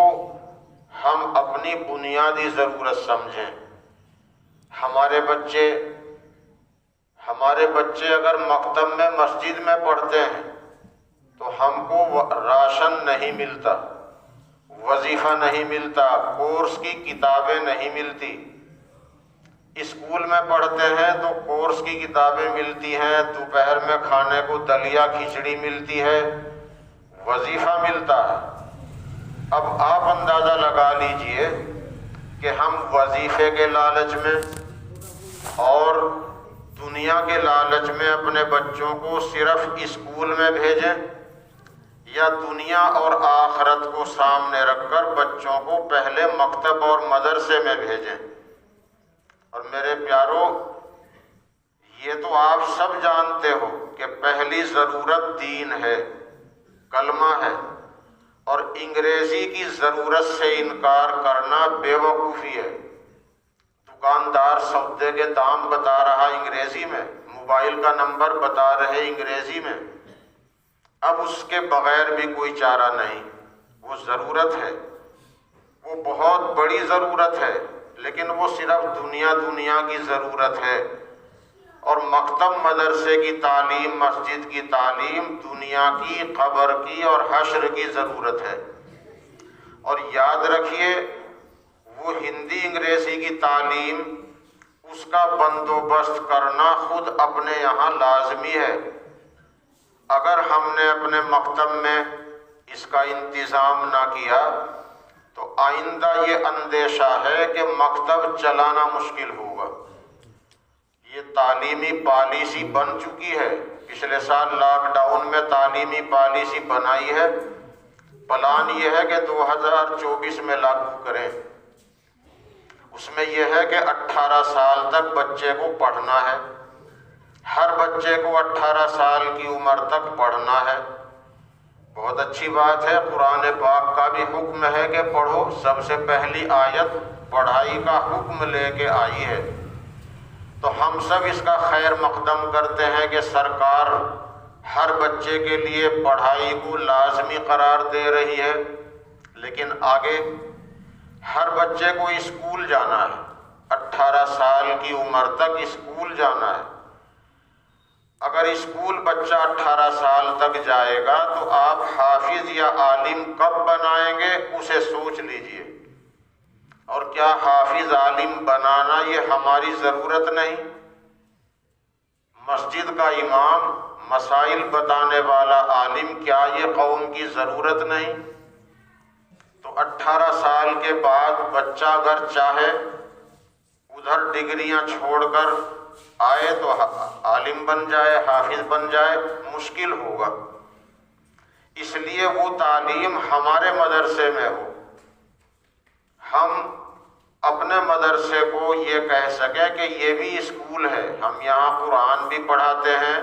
ہم اپنی بنیادی ضرورت سمجھیں۔ ہمارے بچے اگر مکتب میں مسجد میں پڑھتے ہیں تو ہم کو راشن نہیں ملتا، وظیفہ نہیں ملتا، کورس کی کتابیں نہیں ملتی۔ اسکول میں پڑھتے ہیں تو کورس کی کتابیں ملتی ہیں، دوپہر میں کھانے کو دلیا کھچڑی ملتی ہے، وظیفہ ملتا ہے۔ اب آپ اندازہ لگا لیجئے کہ ہم وظیفے کے لالچ میں اور دنیا کے لالچ میں اپنے بچوں کو صرف اسکول میں بھیجیں، یا دنیا اور آخرت کو سامنے رکھ کر بچوں کو پہلے مکتب اور مدرسے میں بھیجیں۔ اور میرے پیارو، یہ تو آپ سب جانتے ہو کہ پہلی ضرورت دین ہے، کلمہ ہے، اور انگریزی کی ضرورت سے انکار کرنا بے وقوفی ہے۔ دکاندار سودے کے دام بتا رہا انگریزی میں، موبائل کا نمبر بتا رہے انگریزی میں، اب اس کے بغیر بھی کوئی چارہ نہیں۔ وہ ضرورت ہے، وہ بہت بڑی ضرورت ہے، لیکن وہ صرف دنیا کی ضرورت ہے، اور مکتب مدرسے کی تعلیم، مسجد کی تعلیم دنیا کی، قبر کی اور حشر کی ضرورت ہے۔ اور یاد رکھیے، وہ ہندی انگریزی کی تعلیم، اس کا بندوبست کرنا خود اپنے یہاں لازمی ہے۔ اگر ہم نے اپنے مکتب میں اس کا انتظام نہ کیا تو آئندہ یہ اندیشہ ہے کہ مکتب چلانا مشکل ہوگا۔ یہ تعلیمی پالیسی بن چکی ہے، پچھلے سال لاک ڈاؤن میں تعلیمی پالیسی بنائی ہے، پلان یہ ہے کہ 2024 میں لاگو کریں۔ اس میں یہ ہے کہ 18 سال تک بچے کو پڑھنا ہے، ہر بچے کو 18 سال کی عمر تک پڑھنا ہے۔ بہت اچھی بات ہے، قرآن پاک کا بھی حکم ہے کہ پڑھو، سب سے پہلی آیت پڑھائی کا حکم لے کے آئی ہے۔ تو ہم سب اس کا خیر مقدم کرتے ہیں کہ سرکار ہر بچے کے لیے پڑھائی کو لازمی قرار دے رہی ہے، لیکن آگے ہر بچے کو اسکول جانا ہے، 18 سال کی عمر تک اسکول جانا ہے۔ اگر اسکول بچہ 18 سال تک جائے گا تو آپ حافظ یا عالم کب بنائیں گے اسے سوچ لیجئے۔ اور کیا حافظ عالم بنانا یہ ہماری ضرورت نہیں؟ مسجد کا امام، مسائل بتانے والا عالم، کیا یہ قوم کی ضرورت نہیں؟ تو 18 سال کے بعد بچہ اگر چاہے ادھر ڈگریاں چھوڑ کر آئے تو عالم بن جائے، حافظ بن جائے، مشکل ہوگا۔ اس لیے وہ تعلیم ہمارے مدرسے میں ہو، ہم اپنے مدرسے کو یہ کہہ سکیں کہ یہ بھی اسکول ہے، ہم یہاں قرآن بھی پڑھاتے ہیں،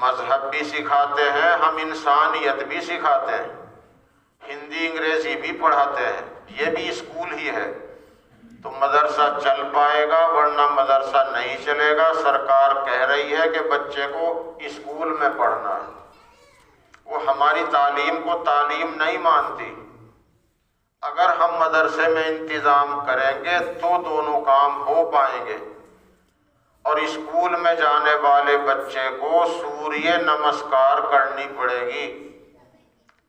مذہب بھی سکھاتے ہیں، ہم انسانیت بھی سکھاتے ہیں، ہندی انگریزی بھی پڑھاتے ہیں، یہ بھی اسکول ہی ہے۔ تو مدرسہ چل پائے گا، ورنہ مدرسہ نہیں چلے گا۔ سرکار کہہ رہی ہے کہ بچے کو اسکول میں پڑھنا ہے، وہ ہماری تعلیم کو تعلیم نہیں مانتی۔ اگر ہم مدرسے میں انتظام کریں گے تو دونوں کام ہو پائیں گے، اور اسکول میں جانے والے بچے کو سوریہ نمسکار کرنی پڑے گی،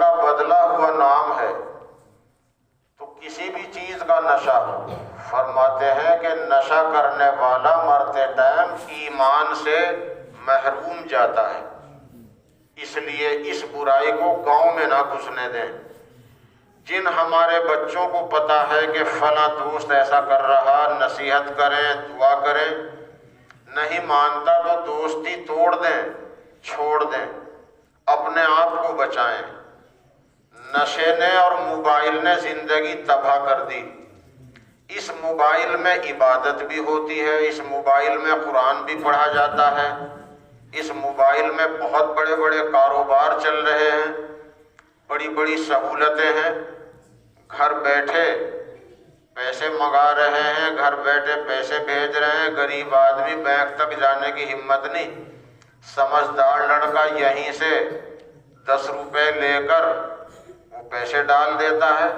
کا بدلا ہوا نام ہے۔ تو کسی بھی چیز کا نشہ، فرماتے ہیں کہ نشہ کرنے والا مرتے ٹائم ایمان سے محروم جاتا ہے، اس لیے اس برائی کو گاؤں میں نہ گھسنے دیں۔ جن ہمارے بچوں کو پتا ہے کہ فلاں دوست ایسا کر رہا، نصیحت کریں، دعا کریں، نہیں مانتا تو دوستی توڑ دیں، چھوڑ دیں، اپنے آپ کو بچائیں۔ نشے نے اور موبائل نے زندگی تباہ کر دی۔ اس موبائل میں عبادت بھی ہوتی ہے، اس موبائل میں قرآن بھی پڑھا جاتا ہے، اس موبائل میں بہت بڑے بڑے کاروبار چل رہے ہیں، بڑی بڑی سہولتیں ہیں، گھر بیٹھے پیسے منگا رہے ہیں، گھر بیٹھے پیسے بھیج رہے ہیں۔ غریب آدمی بینک تک جانے کی ہمت نہیں، سمجھدار لڑکا یہیں سے 10 روپے لے کر وہ پیسے ڈال دیتا ہے،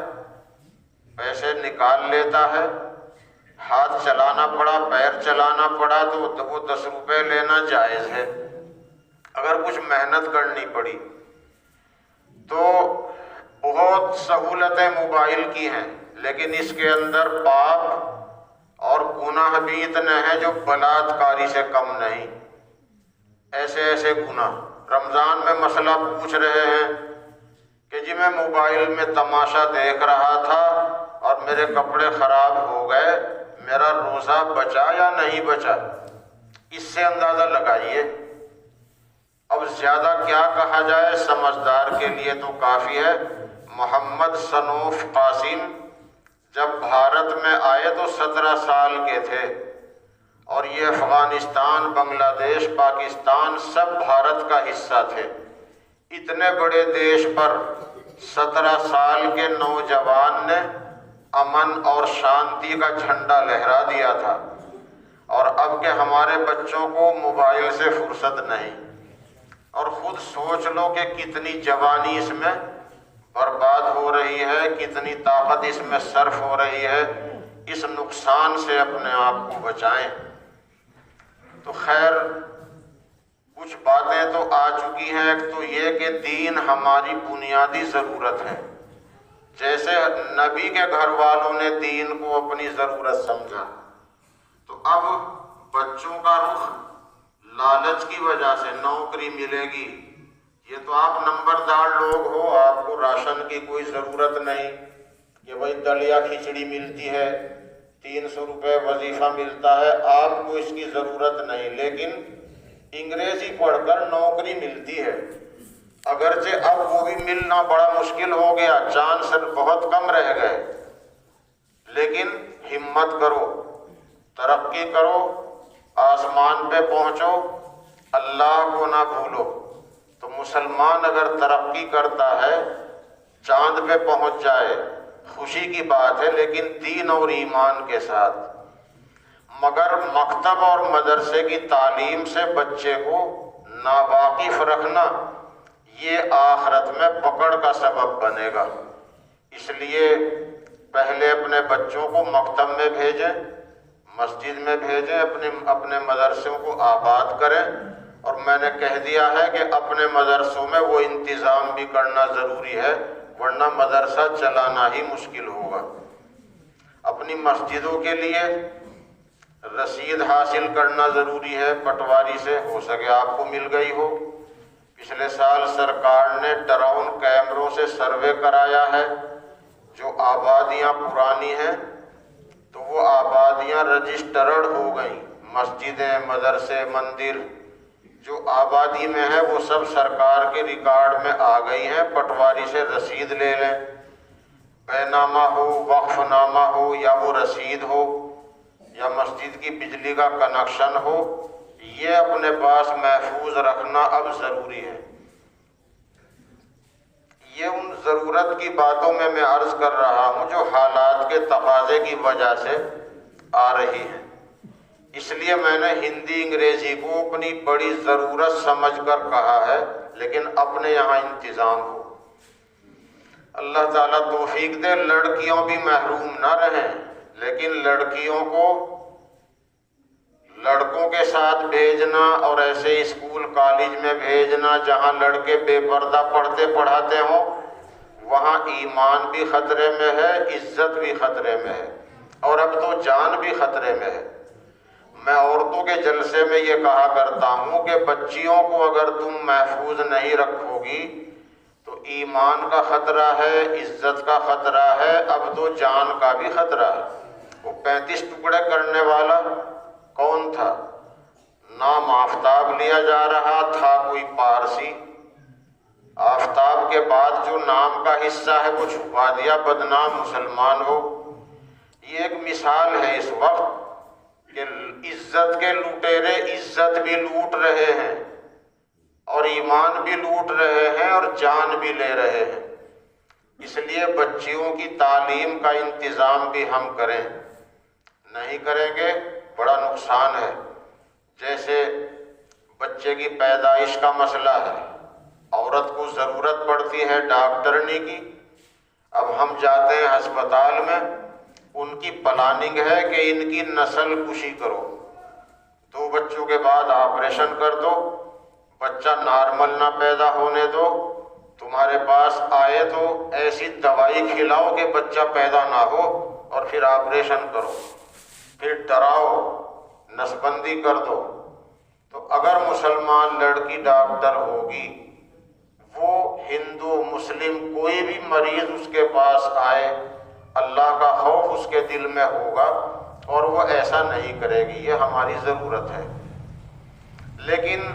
پیسے نکال لیتا ہے۔ ہاتھ چلانا پڑا، پیر چلانا پڑا تو وہ 10 روپے لینا جائز ہے۔ اگر کچھ محنت کرنی پڑی تو بہت سہولتیں موبائل کی ہیں، لیکن اس کے اندر پاپ اور گناہ بھی اتنے ہیں جو بلاత్కాری سے کم نہیں۔ ایسے ایسے گناہ۔ رمضان میں مسئلہ پوچھ رہے ہیں کہ جی میں موبائل میں تماشا دیکھ رہا تھا اور میرے کپڑے خراب ہو گئے، میرا روزہ بچا یا نہیں بچا؟ اس سے اندازہ لگائیے۔ اب زیادہ کیا کہا جائے، سمجھدار کے لیے تو کافی ہے۔ محمد سنوف قاسم جب بھارت میں آئے تو 17 سال کے تھے، اور یہ افغانستان، بنگلہ دیش، پاکستان سب بھارت کا حصہ تھے۔ اتنے بڑے دیش پر 17 سال کے نوجوان نے امن اور شانتی کا جھنڈا لہرا دیا تھا، اور اب کہ ہمارے بچوں کو موبائل سے فرصت نہیں۔ اور خود سوچ لو کہ کتنی جوانی اس میں برباد ہو رہی ہے، کتنی طاقت اس میں صرف ہو رہی ہے۔ اس نقصان سے اپنے آپ کو بچائیں۔ تو خیر کچھ باتیں تو آ چکی ہیں۔ ایک تو یہ کہ دین ہماری بنیادی ضرورت ہے، جیسے نبی کے گھر والوں نے دین کو اپنی ضرورت سمجھا، تو اب بچوں کا رخ لالچ کی وجہ سے نوکری ملے گی، یہ تو آپ نمبردار لوگ ہو، آپ کو راشن کی کوئی ضرورت نہیں کہ بھائی دلیا کھچڑی ملتی ہے، 300 روپے وظیفہ ملتا ہے، آپ کو اس کی ضرورت نہیں، لیکن انگریزی پڑھ کر نوکری ملتی ہے۔ اگرچہ اب وہ بھی ملنا بڑا مشکل ہو گیا، چانس بہت کم رہ گئے، لیکن ہمت کرو، ترقی کرو، آسمان پہ پہنچو، اللہ کو نہ بھولو۔ تو مسلمان اگر ترقی کرتا ہے، چاند پہ پہنچ جائے، خوشی کی بات ہے، لیکن دین اور ایمان کے ساتھ۔ مگر مکتب اور مدرسے کی تعلیم سے بچے کو ناواقف رکھنا، یہ آخرت میں پکڑ کا سبب بنے گا۔ اس لیے پہلے اپنے بچوں کو مکتب میں بھیجیں، مسجد میں بھیجیں، اپنے مدرسوں کو آباد کریں، اور میں نے کہہ دیا ہے کہ اپنے مدرسوں میں وہ انتظام بھی کرنا ضروری ہے، ورنہ مدرسہ چلانا ہی مشکل ہوگا۔ اپنی مسجدوں کے لیے رسید حاصل کرنا ضروری ہے، پٹواری سے ہو سکے آپ کو مل گئی ہو۔ پچھلے سال سرکار نے ڈرون کیمروں سے سروے کرایا ہے، جو آبادیاں پرانی ہیں تو وہ آبادیاں رجسٹرڈ ہو گئیں، مسجدیں، مدرسے، مندر جو آبادی میں ہے وہ سب سرکار کے ریکارڈ میں آ گئی ہیں۔ پٹواری سے رسید لے لیں، بے نامہ ہو، وقف نامہ ہو، یا وہ رسید ہو، یا مسجد کی بجلی کا کنکشن ہو، یہ اپنے پاس محفوظ رکھنا اب ضروری ہے۔ یہ ان ضرورت کی باتوں میں عرض کر رہا ہوں جو حالات کے تقاضے کی وجہ سے آ رہی ہیں۔ اس لیے میں نے ہندی انگریزی کو اپنی بڑی ضرورت سمجھ کر کہا ہے، لیکن اپنے یہاں انتظام ہو۔ اللہ تعالیٰ توفیق دے، لڑکیوں بھی محروم نہ رہیں، لیکن لڑکیوں کو لڑکوں کے ساتھ بھیجنا اور ایسے اسکول کالج میں بھیجنا جہاں لڑکے بے پردہ پڑھتے پڑھاتے ہوں، وہاں ایمان بھی خطرے میں ہے، عزت بھی خطرے میں ہے، اور اب تو جان بھی خطرے میں ہے۔ میں عورتوں کے جلسے میں یہ کہا کرتا ہوں کہ بچیوں کو اگر تم محفوظ نہیں رکھو گی تو ایمان کا خطرہ ہے، عزت کا خطرہ ہے، اب تو جان کا بھی خطرہ ہے۔ وہ 35 ٹکڑے کرنے والا کون تھا؟ نام آفتاب لیا جا رہا تھا، کوئی پارسی، آفتاب کے بعد جو نام کا حصہ ہے وہ چھپا دیا، بدنام مسلمان ہو۔ یہ ایک مثال ہے اس وقت کہ عزت کے لٹیرے عزت بھی لوٹ رہے ہیں اور ایمان بھی لوٹ رہے ہیں اور جان بھی لے رہے ہیں۔ اس لیے بچیوں کی تعلیم کا انتظام بھی ہم کریں، نہیں کریں گے بڑا نقصان ہے۔ جیسے بچے کی پیدائش کا مسئلہ ہے، عورت کو ضرورت پڑتی ہے ڈاکٹرنی کی، اب ہم جاتے ہیں ہسپتال میں، ان کی پلاننگ ہے کہ ان کی نسل کشی کرو، 2 بچوں کے بعد آپریشن کر دو، بچہ نارمل نہ پیدا ہونے دو، تمہارے پاس آئے تو ایسی دوائی کھلاؤ کہ بچہ پیدا نہ ہو، اور پھر آپریشن کرو، پھر ڈراؤ، نسبندی کر دو۔ تو اگر مسلمان لڑکی ڈاکٹر ہوگی، وہ ہندو مسلم کوئی بھی مریض اس کے پاس آئے، اللہ کا خوف اس کے دل میں ہوگا اور وہ ایسا نہیں کرے گی۔ یہ ہماری ضرورت ہے، لیکن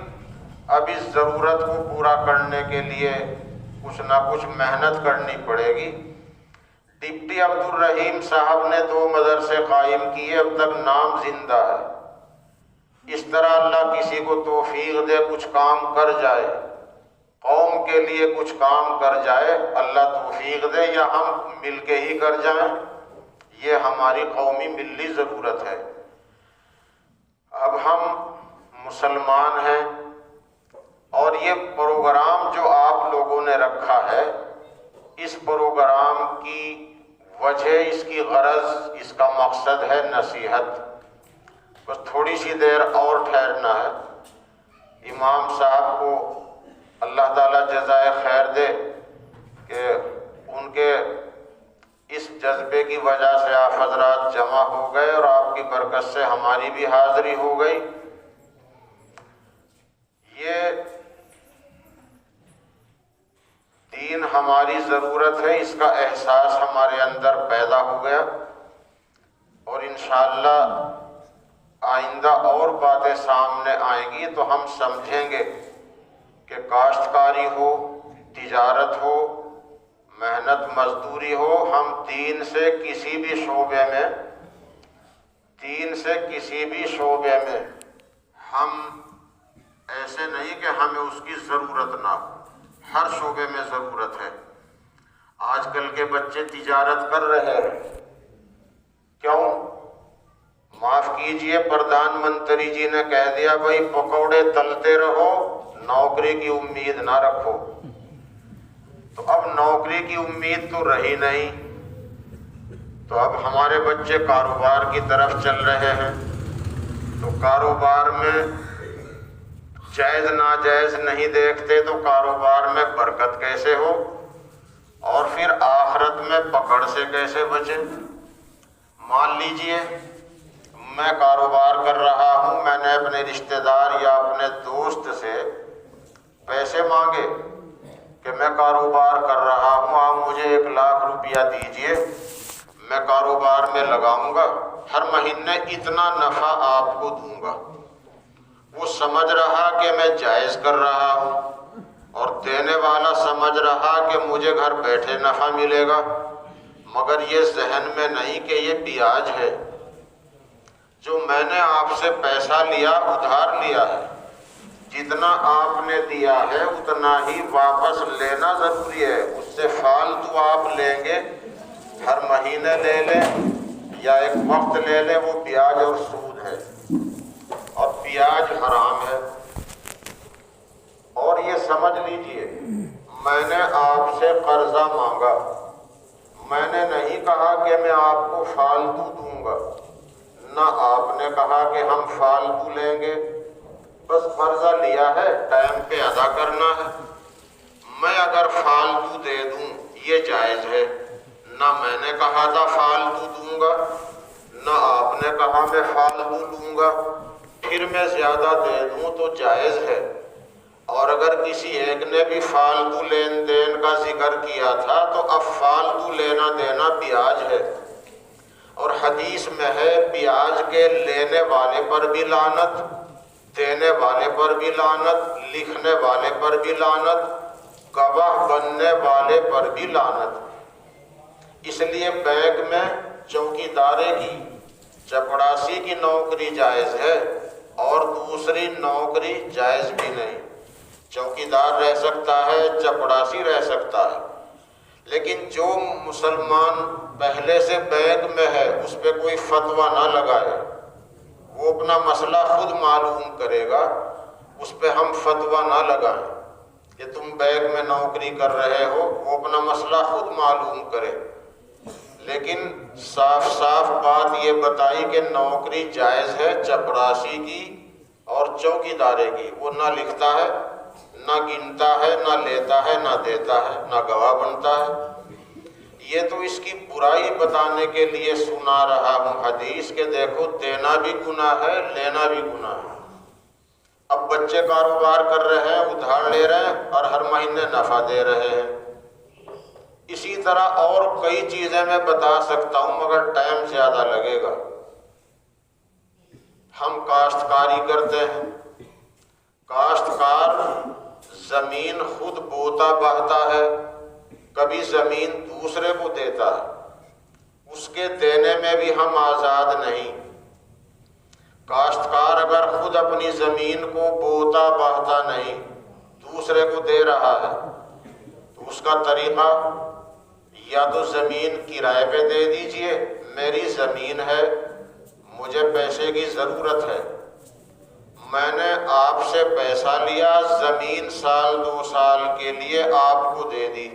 اب اس ضرورت کو پورا کرنے کے لیے کچھ نہ کچھ محنت کرنی پڑے گی۔ ڈپٹی عبد الرحیم صاحب نے 2 مدرسے قائم کیے، اب تک نام زندہ ہے۔ اس طرح اللہ کسی کو توفیق دے کچھ کام کر جائے، قوم کے لیے کچھ کام کر جائے، اللہ توفیق دے، یا ہم مل کے ہی کر جائیں، یہ ہماری قومی ملی ضرورت ہے۔ اب ہم مسلمان ہیں اور یہ پروگرام جو آپ لوگوں نے رکھا ہے، اس پروگرام کی وجہ، اس کی غرض، اس کا مقصد ہے نصیحت۔ بس تھوڑی سی دیر اور ٹھہرنا ہے۔ امام صاحب کو اللہ تعالیٰ جزائے خیر دے کہ ان کے اس جذبے کی وجہ سے آپ حضرات جمع ہو گئے اور آپ کی برکت سے ہماری بھی حاضری ہو گئی۔ یہ دین ہماری ضرورت ہے، اس کا احساس ہمارے اندر پیدا ہو گیا، اور انشاءاللہ آئندہ اور باتیں سامنے آئیں گی تو ہم سمجھیں گے کہ کاشتکاری ہو، تجارت ہو، محنت مزدوری ہو، ہم دین سے کسی بھی شعبے میں ہم ایسے نہیں کہ ہمیں اس کی ضرورت نہ ہو، ہر شعبے میں ضرورت ہے۔ آج کل کے بچے تجارت کر رہے ہیں، کیوں؟ معاف کیجئے، پردھان منتری جی نے کہہ دیا بھائی پکوڑے تلتے رہو، نوکری کی امید نہ رکھو۔ تو اب نوکری کی امید تو رہی نہیں، تو اب ہمارے بچے کاروبار کی طرف چل رہے ہیں۔ تو کاروبار میں جائز ناجائز نہیں دیکھتے، تو کاروبار میں برکت کیسے ہو اور پھر آخرت میں پکڑ سے کیسے بچیں؟ مان لیجئے میں کاروبار کر رہا ہوں، میں نے اپنے رشتہ دار یا اپنے دوست سے پیسے مانگے کہ میں کاروبار کر رہا ہوں، آپ مجھے 1 لاکھ روپیہ دیجئے، میں کاروبار میں لگاؤں گا، ہر مہینے اتنا نفع آپ کو دوں گا۔ وہ سمجھ رہا کہ میں جائز کر رہا ہوں، اور دینے والا سمجھ رہا کہ مجھے گھر بیٹھے نفع ملے گا، مگر یہ ذہن میں نہیں کہ یہ بیاج ہے۔ جو میں نے آپ سے پیسہ لیا، ادھار لیا ہے، جتنا آپ نے دیا ہے اتنا ہی واپس لینا ضروری ہے۔ اس سے فالتو آپ لیں گے، ہر مہینے لے لیں یا ایک وقت لے لیں، وہ بیاج اور سود ہے، اور بیاج حرام ہے۔ اور یہ سمجھ لیجئے، میں نے آپ سے قرضہ مانگا، میں نے نہیں کہا کہ میں آپ کو فالتو دوں گا، نہ آپ نے کہا کہ ہم فالتو لیں گے، بس قرضہ لیا ہے ٹائم پہ ادا کرنا ہے۔ میں اگر فالتو دے دوں یہ جائز ہے، نہ میں نے کہا تھا فالتو دوں گا، نہ آپ نے کہا میں فالتو لوں گا، پھر میں زیادہ دے دوں تو جائز ہے۔ اور اگر کسی ایک نے بھی فالتو لین دین کا ذکر کیا تھا تو اب فالتو لینا دینا بیاج ہے، اور حدیث میں ہے بیاج کے لینے والے پر بھی لعنت، دینے والے پر بھی لعنت، لکھنے والے پر بھی لعنت، گواہ بننے والے پر بھی لعنت۔ اس لیے بینک میں چوکیداری کی، چپڑاسی کی نوکری جائز ہے، اور دوسری نوکری جائز بھی نہیں۔ چوکیدار رہ سکتا ہے، چپڑاسی رہ سکتا ہے، لیکن جو مسلمان پہلے سے بینک میں ہے اس پہ کوئی فتویٰ نہ لگائے، وہ اپنا مسئلہ خود معلوم کرے گا، اس پہ ہم فتویٰ نہ لگائیں کہ تم بینک میں نوکری کر رہے ہو، وہ اپنا مسئلہ خود معلوم کرے۔ لیکن صاف صاف بات یہ بتائی کہ نوکری جائز ہے چپڑاسی کی اور چوکیدارے کی۔ وہ نہ لکھتا ہے، نہ گنتا ہے، نہ لیتا ہے، نہ دیتا ہے، نہ گواہ بنتا ہے۔ یہ تو اس کی برائی بتانے کے لیے سنا رہا ہوں حدیث کہ دیکھو دینا بھی گناہ ہے، لینا بھی گناہ ہے۔ اب بچے کاروبار کر رہے ہیں، ادھار لے رہے ہیں اور ہر مہینے نفع دے رہے ہیں۔ اسی طرح اور کئی چیزیں میں بتا سکتا ہوں مگر ٹائم زیادہ لگے گا۔ ہم کاشتکاری کرتے ہیں، کاشتکار زمین خود بوتا بہتا ہے، کبھی زمین دوسرے کو دیتا ہے، اس کے دینے میں بھی ہم آزاد نہیں۔ کاشتکار اگر خود اپنی زمین کو بوتا بہتا نہیں، دوسرے کو دے رہا ہے، تو اس کا طریقہ یا تو زمین کرائے پہ دے دیجئے، میری زمین ہے، مجھے پیسے کی ضرورت ہے، میں نے آپ سے پیسہ لیا، زمین سال 2 سال کے لیے آپ کو دے دی،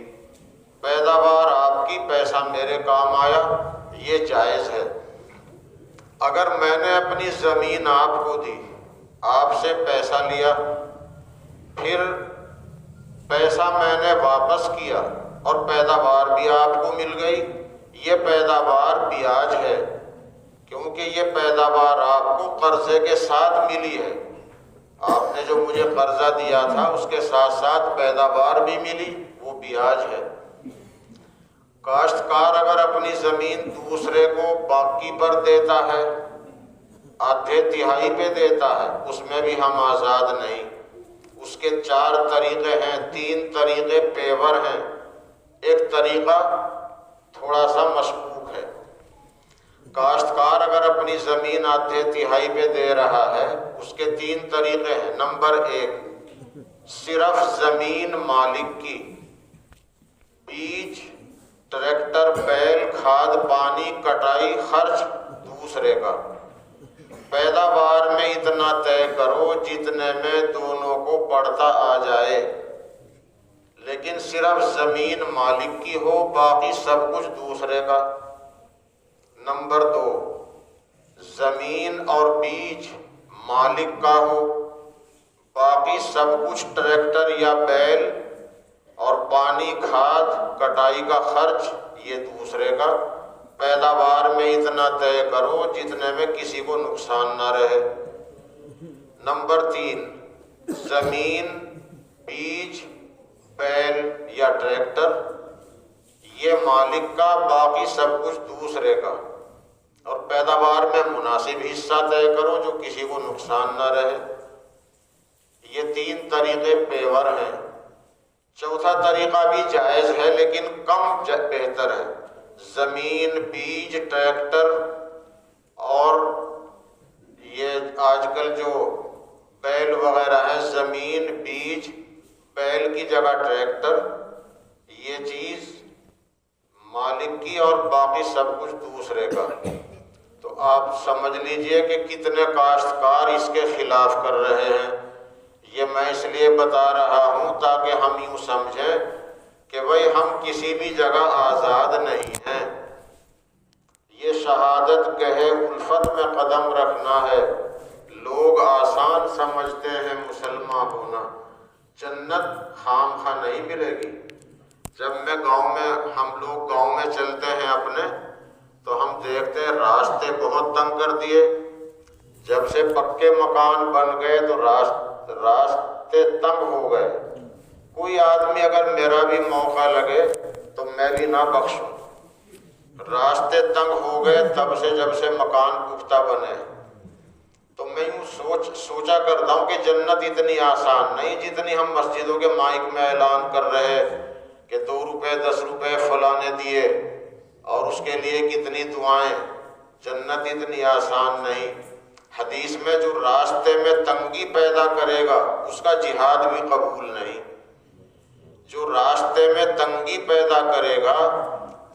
پیداوار آپ کی، پیسہ میرے کام آیا، یہ جائز ہے۔ اگر میں نے اپنی زمین آپ کو دی، آپ سے پیسہ لیا، پھر پیسہ میں نے واپس کیا اور پیداوار بھی آپ کو مل گئی، یہ پیداوار بیاج ہے، کیونکہ یہ پیداوار آپ کو قرضے کے ساتھ ملی ہے۔ آپ نے جو مجھے قرضہ دیا تھا اس کے ساتھ ساتھ پیداوار بھی ملی، وہ بیاج ہے۔ کاشتکار اگر اپنی زمین دوسرے کو باقی پر دیتا ہے، آدھے تہائی پہ دیتا ہے، اس میں بھی ہم آزاد نہیں۔ اس کے 4 طریقے ہیں، 3 طریقے پیور ہیں، ایک طریقہ تھوڑا سا مشکوک ہے۔ کاشتکار اگر اپنی زمین آدھے تہائی پہ دے رہا ہے، اس کے 3 طریقے ہیں۔ نمبر 1، صرف زمین مالک کی، بیج، ٹریکٹر، بیل، کھاد پانی، کٹائی، خرچ دوسرے کا۔ پیداوار میں اتنا طے کرو جتنے میں دونوں کو پڑتا آ جائے، لیکن صرف زمین مالک کی ہو، باقی سب کچھ دوسرے کا۔ نمبر 2، زمین اور بیج مالک کا ہو، باقی سب کچھ ٹریکٹر یا بیل اور پانی، کھاد، کٹائی کا خرچ یہ دوسرے کا۔ پیداوار میں اتنا طے کرو جتنے میں کسی کو نقصان نہ رہے۔ نمبر 3، زمین، بیج، بیل یا ٹریکٹر یہ مالک کا، باقی سب کچھ دوسرے کا، اور پیداوار میں مناسب حصہ طے کرو جو کسی کو نقصان نہ رہے۔ یہ 3 طریقے پیور ہیں۔ چوتھا طریقہ بھی جائز ہے لیکن کم بہتر ہے۔ زمین، بیج، ٹریکٹر اور یہ آج کل جو بیل وغیرہ ہے، زمین، بیج، بیل کی جگہ ٹریکٹر، یہ چیز مالک کی اور باقی سب کچھ دوسرے کا۔ تو آپ سمجھ لیجئے کہ کتنے کاشتکار اس کے خلاف کر رہے ہیں۔ یہ میں اس لیے بتا رہا ہوں تاکہ ہم یوں سمجھیں کہ بھئی ہم کسی بھی جگہ آزاد نہیں ہیں۔ یہ شہادت گہے الفت میں قدم رکھنا ہے۔ لوگ آسان سمجھتے ہیں مسلمان ہونا، جنت خام خواہ نہیں ملے گی۔ جب ہم لوگ گاؤں میں چلتے ہیں اپنے، تو ہم دیکھتے ہیں راستے بہت تنگ کر دیے۔ جب سے پکے مکان بن گئے تو راستے تنگ ہو گئے۔ کوئی آدمی اگر میرا بھی موقع لگے تو میں بھی نہ بخشوں۔ راستے تنگ ہو گئے تب سے، جب سے مکان پختہ بنے۔ تو میں یوں سوچا کرتا ہوں کہ جنت اتنی آسان نہیں جتنی ہم مسجدوں کے مائک میں اعلان کر رہے کہ 2 روپے 10 روپے فلاں نے دیے اور اس کے لیے کتنی دعائیں۔ جنت اتنی آسان نہیں۔ حدیث میں جو راستے میں تنگی پیدا کرے گا اس کا جہاد بھی قبول نہیں۔ جو راستے میں تنگی پیدا کرے گا،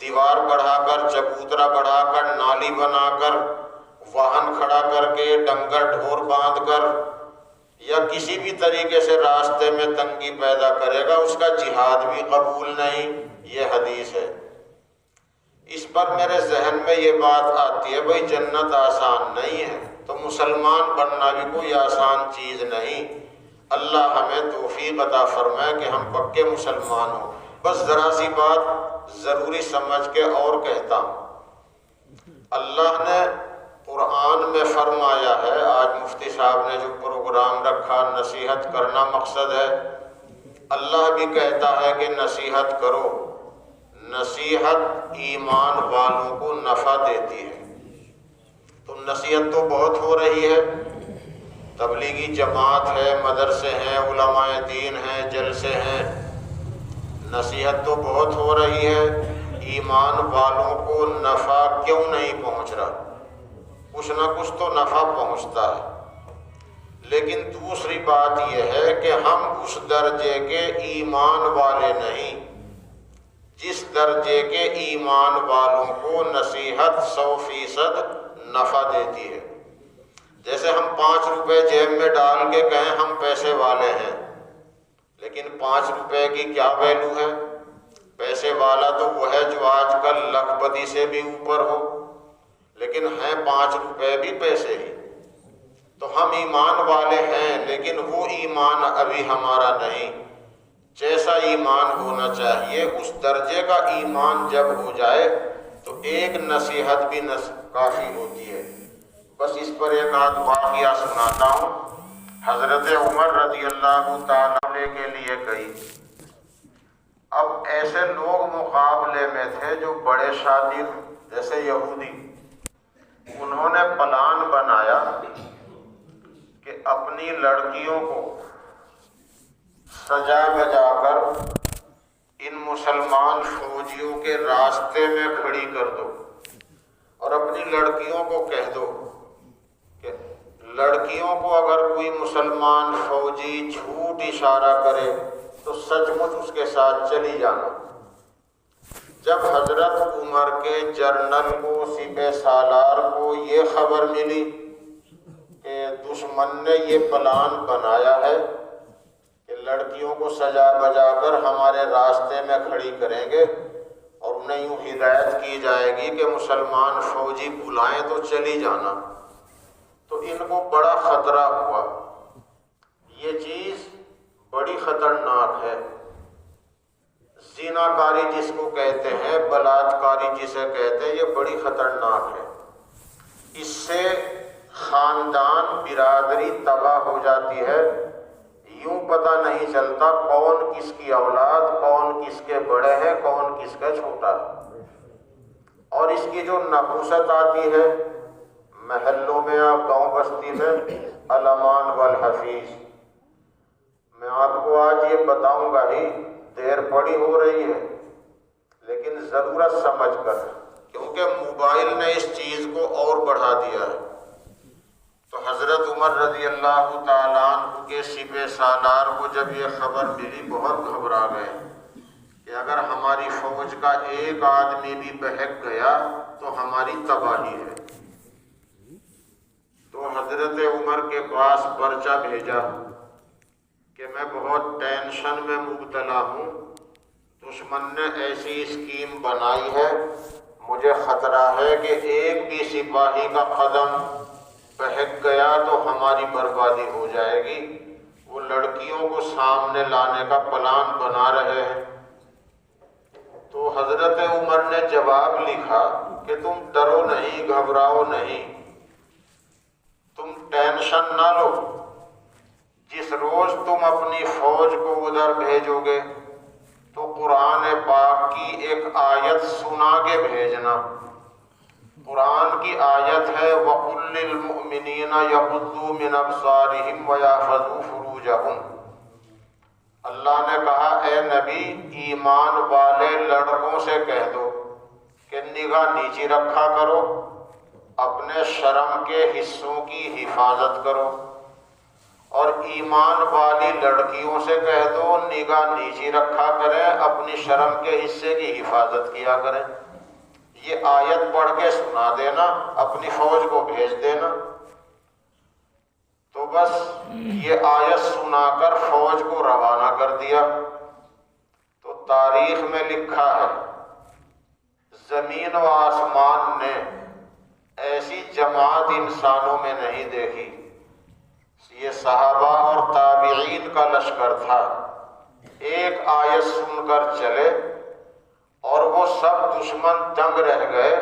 دیوار بڑھا کر، چبوترا بڑھا کر، نالی بنا کر، واہن کھڑا کر کے، ڈنگر ڈھور باندھ کر، یا کسی بھی طریقے سے راستے میں تنگی پیدا کرے گا، اس کا جہاد بھی قبول نہیں۔ یہ حدیث ہے۔ اس پر میرے ذہن میں یہ بات آتی ہے، بھائی جنت آسان نہیں ہے تو مسلمان بننا بھی کوئی آسان چیز نہیں۔ اللہ ہمیں توفیق عطا فرمائے کہ ہم پکے مسلمان ہوں۔ بس ذرا سی بات ضروری سمجھ کے اور کہتا ہوں۔ اللہ نے قرآن میں فرمایا ہے، آج مفتی صاحب نے جو پروگرام رکھا، نصیحت کرنا مقصد ہے، اللہ بھی کہتا ہے کہ نصیحت کرو۔ نصیحت ایمان والوں کو نفع دیتی ہے۔ تو نصیحت تو بہت ہو رہی ہے، تبلیغی جماعت ہے، مدرسے ہیں، علماء دین ہیں، جلسے ہیں، نصیحت تو بہت ہو رہی ہے۔ ایمان والوں کو نفع کیوں نہیں پہنچ رہا؟ کچھ نہ کچھ تو نفع پہنچتا ہے، لیکن دوسری بات یہ ہے کہ ہم اس درجے کے ایمان والے نہیں جس درجے کے ایمان والوں کو نصیحت 100% نفع دیتی ہے۔ جیسے ہم 5 روپے جیب میں ڈال کے کہیں ہم پیسے والے ہیں، لیکن 5 روپے کی کیا ویلو ہے؟ پیسے والا تو وہ ہے جو آج کل لاکھ پتی سے بھی اوپر ہو، لیکن ہیں 5 روپے بھی پیسے ہی۔ تو ہم ایمان والے ہیں، لیکن وہ ایمان ابھی ہمارا نہیں۔ جیسا ایمان ہونا چاہیے اس درجے کا ایمان جب ہو جائے تو ایک نصیحت بھی کافی ہوتی ہے۔ بس اس پر ایک آدھ واقعہ سناتا ہوں۔ حضرت عمر رضی اللہ تعالیٰ عنہ کے لیے گئی۔ اب ایسے لوگ مقابلے میں تھے جو بڑے شادر، جیسے یہودی۔ انہوں نے پلان بنایا کہ اپنی لڑکیوں کو سجا بجا کر ان مسلمان فوجیوں کے راستے میں کھڑی کر دو، اور اپنی لڑکیوں کو کہہ دو کہ لڑکیوں کو اگر کوئی مسلمان فوجی جھوٹ اشارہ کرے تو سچ مچ اس کے ساتھ چلی جانا۔ جب حضرت عمر کے جرنل کو، سپہ سالار کو یہ خبر ملی کہ دشمن نے یہ پلان بنایا ہے کہ لڑکیوں کو سجا بجا کر ہمارے راستے میں کھڑی کریں گے اور انہیں یوں ہدایت کی جائے گی کہ مسلمان فوجی بلائیں تو چلی جانا، تو ان کو بڑا خطرہ ہوا۔ یہ چیز بڑی خطرناک ہے۔ زنا کاری جس کو کہتے ہیں، بلاತ್ಕಾری جسے کہتے ہیں، یہ بڑی خطرناک ہے۔ اس سے خاندان، برادری تباہ ہو جاتی ہے۔ یوں پتہ نہیں چلتا کون کس کی اولاد، کون کس کے بڑے ہیں، کون کس کا چھوٹا ہے۔ اور اس کی جو نحوست آتی ہے محلوں میں، گاؤں بستی میں، الامان والحفیظ۔ میں آپ کو آج یہ بتاؤں گا ہی، دیر بڑی ہو رہی ہے لیکن ضرورت سمجھ کر، کیونکہ موبائل نے اس چیز کو اور بڑھا دیا ہے۔ تو حضرت عمر رضی اللہ تعالیٰ عنہ کے سپہ سالار کو جب یہ خبر ملی بہت گھبرا گئے کہ اگر ہماری فوج کا ایک آدمی بھی بہک گیا تو ہماری تباہی ہے۔ تو حضرت عمر کے پاس پرچہ بھیجا کہ میں بہت ٹینشن میں مبتلا ہوں، دشمن نے ایسی اسکیم بنائی ہے، مجھے خطرہ ہے کہ ایک بھی سپاہی کا قدم بہک گیا تو ہماری بربادی ہو جائے گی۔ وہ لڑکیوں کو سامنے لانے کا پلان بنا رہے ہیں۔ تو حضرت عمر نے جواب لکھا کہ تم ڈرو نہیں، گھبراؤ نہیں، تم ٹینشن نہ لو۔ جس روز تم اپنی فوج کو ادھر بھیجو گے تو قرآن پاک کی ایک آیت سنا کے بھیجنا۔ قرآن کی آیت ہے وَقُلْ لِلْمُؤْمِنِينَ يَغُضُّوا مِنْ أَبْصَارِهِمْ وَيَحْفَظُوا فُرُوجَهُمْ۔ اللہ نے کہا اے نبی، ایمان والے لڑکوں سے کہہ دو کہ نگاہ نیچی رکھا کرو، اپنے شرم کے حصوں کی حفاظت کرو، اور ایمان والی لڑکیوں سے کہہ دو نگاہ نیچی رکھا کریں، اپنی شرم کے حصے کی حفاظت کیا کریں۔ یہ آیت پڑھ کے سنا دینا، اپنی فوج کو بھیج دینا۔ تو بس یہ آیت سنا کر فوج کو روانہ کر دیا۔ تو تاریخ میں لکھا ہے زمین و آسمان نے ایسی جماعت انسانوں میں نہیں دیکھی۔ یہ صحابہ اور تابعین کا لشکر تھا، ایک آیت سن کر چلے اور وہ سب دشمن دنگ رہ گئے۔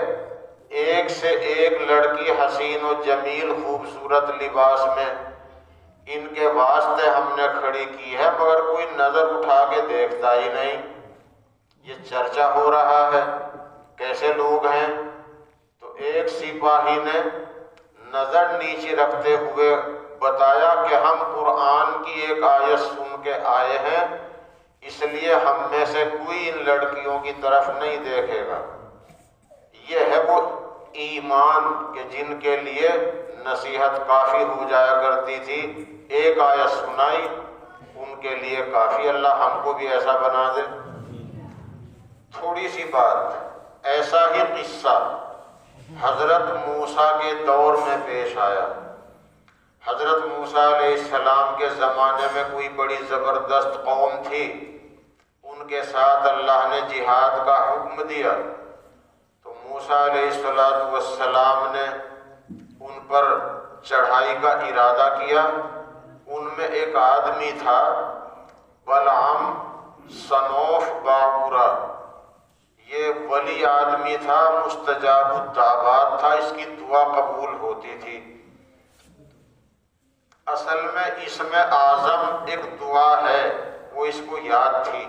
ایک سے ایک لڑکی حسین و جمیل خوبصورت لباس میں ان کے واسطے ہم نے کھڑی کی ہے، مگر کوئی نظر اٹھا کے دیکھتا ہی نہیں۔ یہ چرچا ہو رہا ہے کیسے لوگ ہیں۔ تو ایک سپاہی نے نظر نیچے رکھتے ہوئے بتایا کہ ہم قرآن کی ایک آیت سن کے آئے ہیں، اس لیے ہم میں سے کوئی ان لڑکیوں کی طرف نہیں دیکھے گا۔ یہ ہے وہ ایمان کہ جن کے لیے نصیحت کافی ہو جایا کرتی تھی، ایک آیت سنائی ان کے لیے کافی۔ اللہ ہم کو بھی ایسا بنا دے۔ تھوڑی سی بات، ایسا ہی قصہ حضرت موسیٰ کے دور میں پیش آیا۔ حضرت موسیٰ علیہ السلام کے زمانے میں کوئی بڑی زبردست قوم تھی، ان کے ساتھ اللہ نے جہاد کا حکم دیا۔ تو موسیٰ علیہ السلام نے ان پر چڑھائی کا ارادہ کیا۔ ان میں ایک آدمی تھا بلعام صنوف باقورہ، یہ ولی آدمی تھا، مستجاب الدعوات تھا، اس کی دعا قبول ہوتی تھی۔ اصل میں اسم اعظم ایک دعا ہے، وہ اس کو یاد تھی۔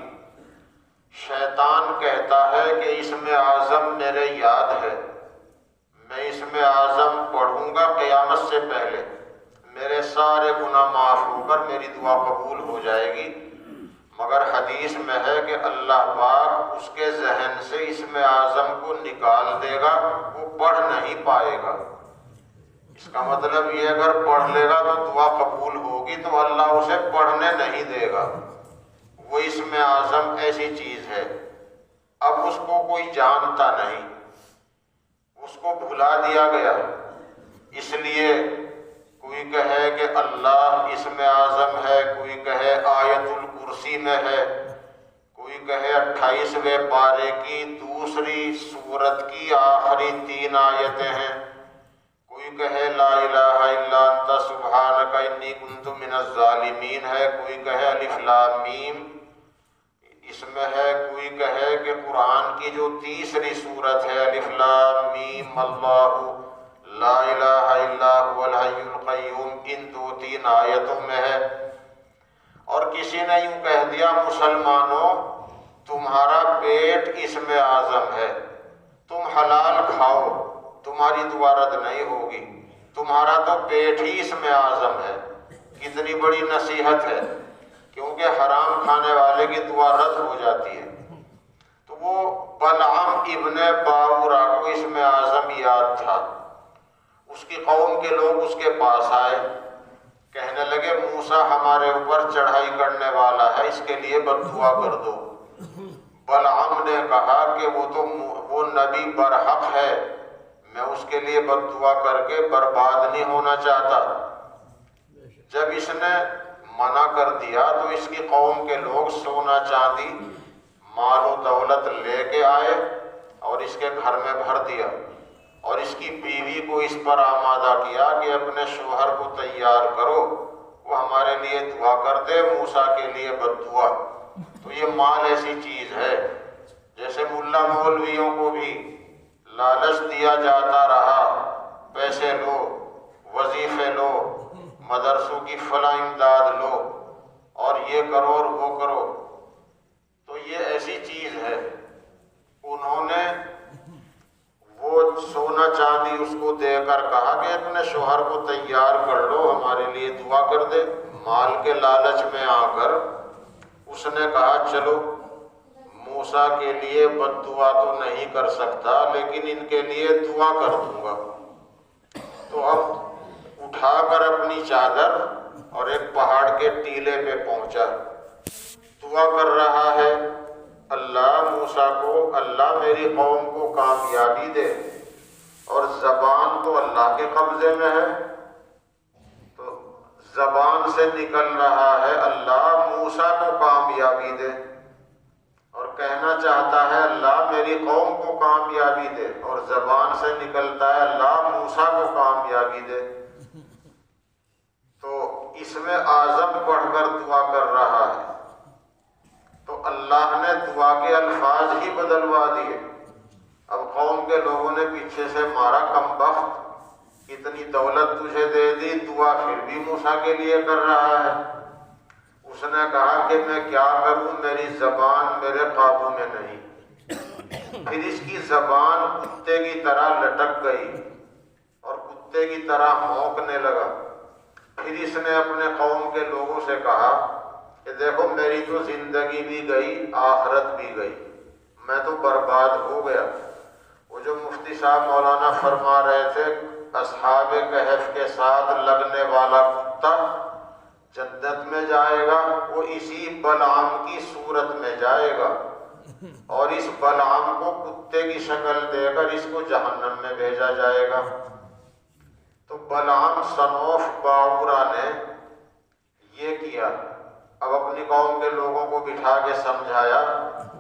شیطان کہتا ہے کہ اسم اعظم میرے یاد ہے، میں اسم اعظم پڑھوں گا قیامت سے پہلے، میرے سارے گناہ معاف ہو کر میری دعا قبول ہو جائے گی۔ مگر حدیث میں ہے کہ اللہ پاک اس کے ذہن سے اسم اعظم کو نکال دے گا، وہ پڑھ نہیں پائے گا۔ اس کا مطلب یہ اگر پڑھ لے گا تو دعا قبول ہوگی، تو اللہ اسے پڑھنے نہیں دے گا۔ وہ اسم اعظم ایسی چیز ہے، اب اس کو کوئی جانتا نہیں، اس کو بھلا دیا گیا۔ اس لیے کوئی کہے کہ اللہ اسم اعظم ہے، کوئی کہے آیت الکرسی میں ہے، کوئی کہے 28ویں پارے کی دوسری سورت کی آخری 3 آیتیں ہیں، کوئی کہے لا الہ الا انت سبحانک انی کنت من الظالمین ہے، کوئی کہے الف لام میم اس میں ہے، کوئی کہے کہ قرآن کی جو تیسری سورت ہے الف لام میم اللہ لا الہ الا هو الحی القیوم، ان 2-3 آیتوں میں ہے۔ اور کسی نے یوں کہہ دیا مسلمانوں تمہارا پیٹ اسم اعظم ہے، تم حلال کھاؤ، تمہاری دعا رد نہیں ہوگی، تمہارا تو پیٹ ہی اسم اعظم ہے۔ کتنی بڑی نصیحت ہے، کیونکہ حرام کھانے والے کی دعا رد ہو جاتی ہے۔ تو وہ بلعام ابن باورہ کو اسم اعظم یاد تھا۔ اس کی قوم کے لوگ اس کے پاس آئے، کہنے لگے موسیٰ ہمارے اوپر چڑھائی کرنے والا ہے، اس کے لیے بد دعا کر دو۔ بلعام نے کہا کہ وہ نبی برحق ہے، میں اس کے لیے بد دعا کر کے برباد نہیں ہونا چاہتا۔ جب اس نے منع کر دیا تو اس کی قوم کے لوگ سونا چاندی مال و دولت لے کے آئے اور اس کے گھر میں بھر دیا، اور اس کی بیوی کو اس پر آمادہ کیا کہ اپنے شوہر کو تیار کرو، وہ ہمارے لیے دعا کر دے، موسیٰ کے لیے بد دعا۔ تو یہ مال ایسی چیز ہے، جیسے ملا مولویوں کو بھی لالچ دیا جاتا رہا، پیسے لو، وظیفے لو، مدرسوں کی فلاں امداد لو، اور یہ کرو اور وہ کرو، تو یہ ایسی چیز ہے۔ انہوں نے وہ سونا چاندی اس کو دے کر کہا کہ اپنے شوہر کو تیار کر لو، ہمارے لیے دعا کر دے۔ مال کے لالچ میں آ کر اس نے کہا چلو موسیٰ کے لیے بد دعا تو نہیں کر سکتا، لیکن ان کے لیے دعا کر دوں گا۔ تو اب اٹھا کر اپنی چادر اور ایک پہاڑ کے ٹیلے پہ پہنچا، دعا کر رہا ہے اللہ موسیٰ کو، اللہ میری قوم کو کامیابی دے، اور زبان تو اللہ کے قبضے میں ہے، تو زبان سے نکل رہا ہے اللہ موسیٰ کو کامیابی دے، اور کہنا چاہتا ہے اللہ میری قوم کو کامیابی دے، اور زبان سے نکلتا ہے اللہ موسیٰ کو کامیابی دے۔ تو اس میں اعظم پڑھ کر دعا کر رہا ہے، تو اللہ نے دعا کے الفاظ ہی بدلوا دیے۔ اب قوم کے لوگوں نے پیچھے سے مارا، کم بخت، اتنی دولت تجھے دے دی، دعا پھر بھی موسیٰ کے لیے کر رہا ہے۔ اس نے کہا کہ میں کیا کروں، میری زبان میرے قابو میں نہیں۔ پھر اس کی زبان کتے کی طرح لٹک گئی اور کتے کی طرح بھونکنے لگا۔ پھر اس نے اپنے قوم کے لوگوں سے کہا کہ دیکھو میری تو زندگی بھی گئی، آخرت بھی گئی، میں تو برباد ہو گیا۔ وہ جو مفتی صاحب مولانا فرما رہے تھے اصحاب کہف کے ساتھ لگنے والا کتا جنت میں جائے گا، وہ اسی بلعام کی صورت میں جائے گا، اور اس بلعام کو کتے کی شکل دے کر اس کو جہنم میں بھیجا جائے گا۔ تو بلعام صنوف باورا نے یہ کیا، اب اپنی قوم کے لوگوں کو بٹھا کے سمجھایا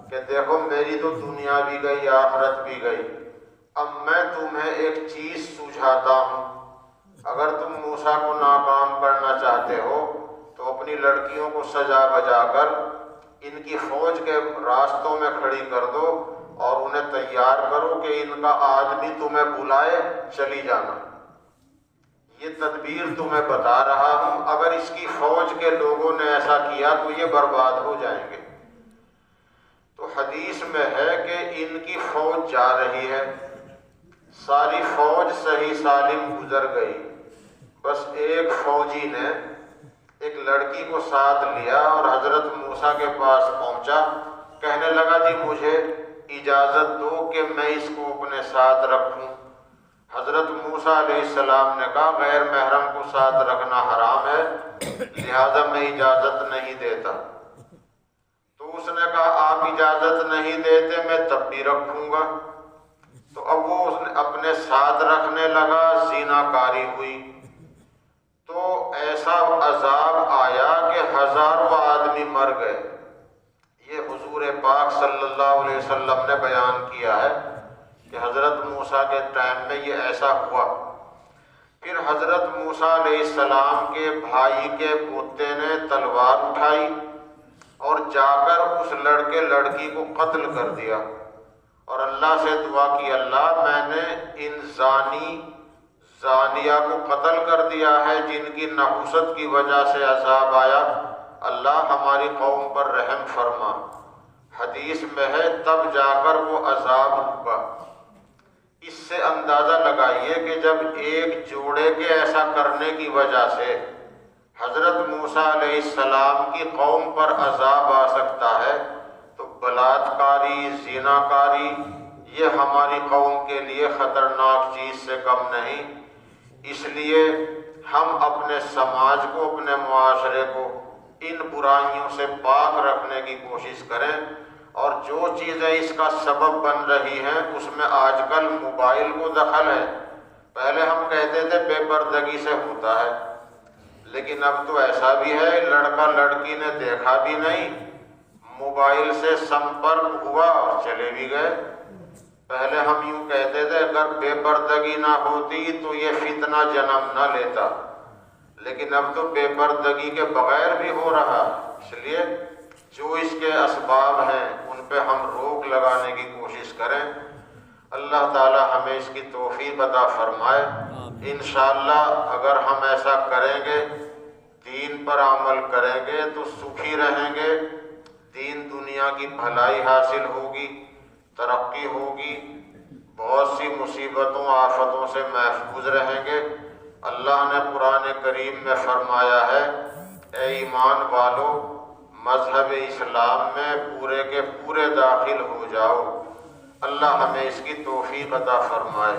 کہ دیکھو میری تو دنیا بھی گئی، آخرت بھی گئی، اب میں تمہیں ایک چیز سجھاتا ہوں، اگر تم موسیٰ کو ناکام کرنا چاہتے ہو تو اپنی لڑکیوں کو سجا بجا کر ان کی فوج کے راستوں میں کھڑی کر دو، اور انہیں تیار کرو کہ ان کا آدمی تمہیں بلائے، چلی جانا۔ یہ تدبیر تمہیں بتا رہا ہوں، اگر اس کی فوج کے لوگوں نے ایسا کیا تو یہ برباد ہو جائیں گے۔ تو حدیث میں ہے کہ ان کی فوج جا رہی ہے، ساری فوج صحیح سالم گزر گئی، بس ایک فوجی نے ایک لڑکی کو ساتھ لیا اور حضرت موسیٰ کے پاس پہنچا، کہنے لگا جی مجھے اجازت دو کہ میں اس کو اپنے ساتھ رکھوں۔ حضرت موسیٰ علیہ السلام نے کہا غیر محرم کو ساتھ رکھنا حرام ہے، لہذا میں اجازت نہیں دیتا۔ تو اس نے کہا آپ اجازت نہیں دیتے، میں تب بھی رکھوں گا۔ تو اب وہ اس نے اپنے ساتھ رکھنے لگا، زنا کاری ہوئی، تو ایسا عذاب آیا کہ ہزاروں آدمی مر گئے۔ یہ حضور پاک صلی اللہ علیہ وسلم نے بیان کیا ہے کہ حضرت موسیٰ کے ٹائم میں یہ ایسا ہوا۔ پھر حضرت موسیٰ علیہ السلام کے بھائی کے پوتے نے تلوار اٹھائی اور جا کر اس لڑکے لڑکی کو قتل کر دیا، اور اللہ سے دعا کی اللہ میں نے ان زانیہ کو قتل کر دیا ہے جن کی نحوست کی وجہ سے عذاب آیا، اللہ ہماری قوم پر رحم فرما۔ حدیث میں ہے تب جا کر وہ عذاب رکا۔ اس سے اندازہ لگائیے کہ جب ایک جوڑے کے ایسا کرنے کی وجہ سے حضرت موسیٰ علیہ السلام کی قوم پر عذاب آ سکتا ہے، تو بلاత్కాری، زناکاری یہ ہماری قوم کے لیے خطرناک چیز سے کم نہیں۔ اس لیے ہم اپنے سماج کو، اپنے معاشرے کو ان برائیوں سے پاک رکھنے کی کوشش کریں، اور جو چیزیں اس کا سبب بن رہی ہیں اس میں آج کل موبائل کو دخل ہے۔ پہلے ہم کہتے تھے بے پردگی سے ہوتا ہے، لیکن اب تو ایسا بھی ہے لڑکا لڑکی نے دیکھا بھی نہیں، موبائل سے سمپرک ہوا اور چلے بھی گئے۔ پہلے ہم یوں کہتے تھے اگر بے پردگی نہ ہوتی تو یہ فتنہ جنم نہ لیتا، لیکن اب تو بے پردگی کے بغیر بھی ہو رہا، اس لیے جو اس کے اسباب ہیں ان پہ ہم روک لگانے کی کوشش کریں۔ اللہ تعالی ہمیں اس کی توفیق عطا فرمائے۔ انشاءاللہ اگر ہم ایسا کریں گے، دین پر عمل کریں گے تو سکھی رہیں گے، دین دنیا کی بھلائی حاصل ہوگی، ترقی ہوگی، بہت سی مصیبتوں آفتوں سے محفوظ رہیں گے۔ اللہ نے قرآن کریم میں فرمایا ہے، اے ایمان والو مذہب اسلام میں پورے کے پورے داخل ہو جاؤ۔ اللہ ہمیں اس کی توفیق عطا فرمائے۔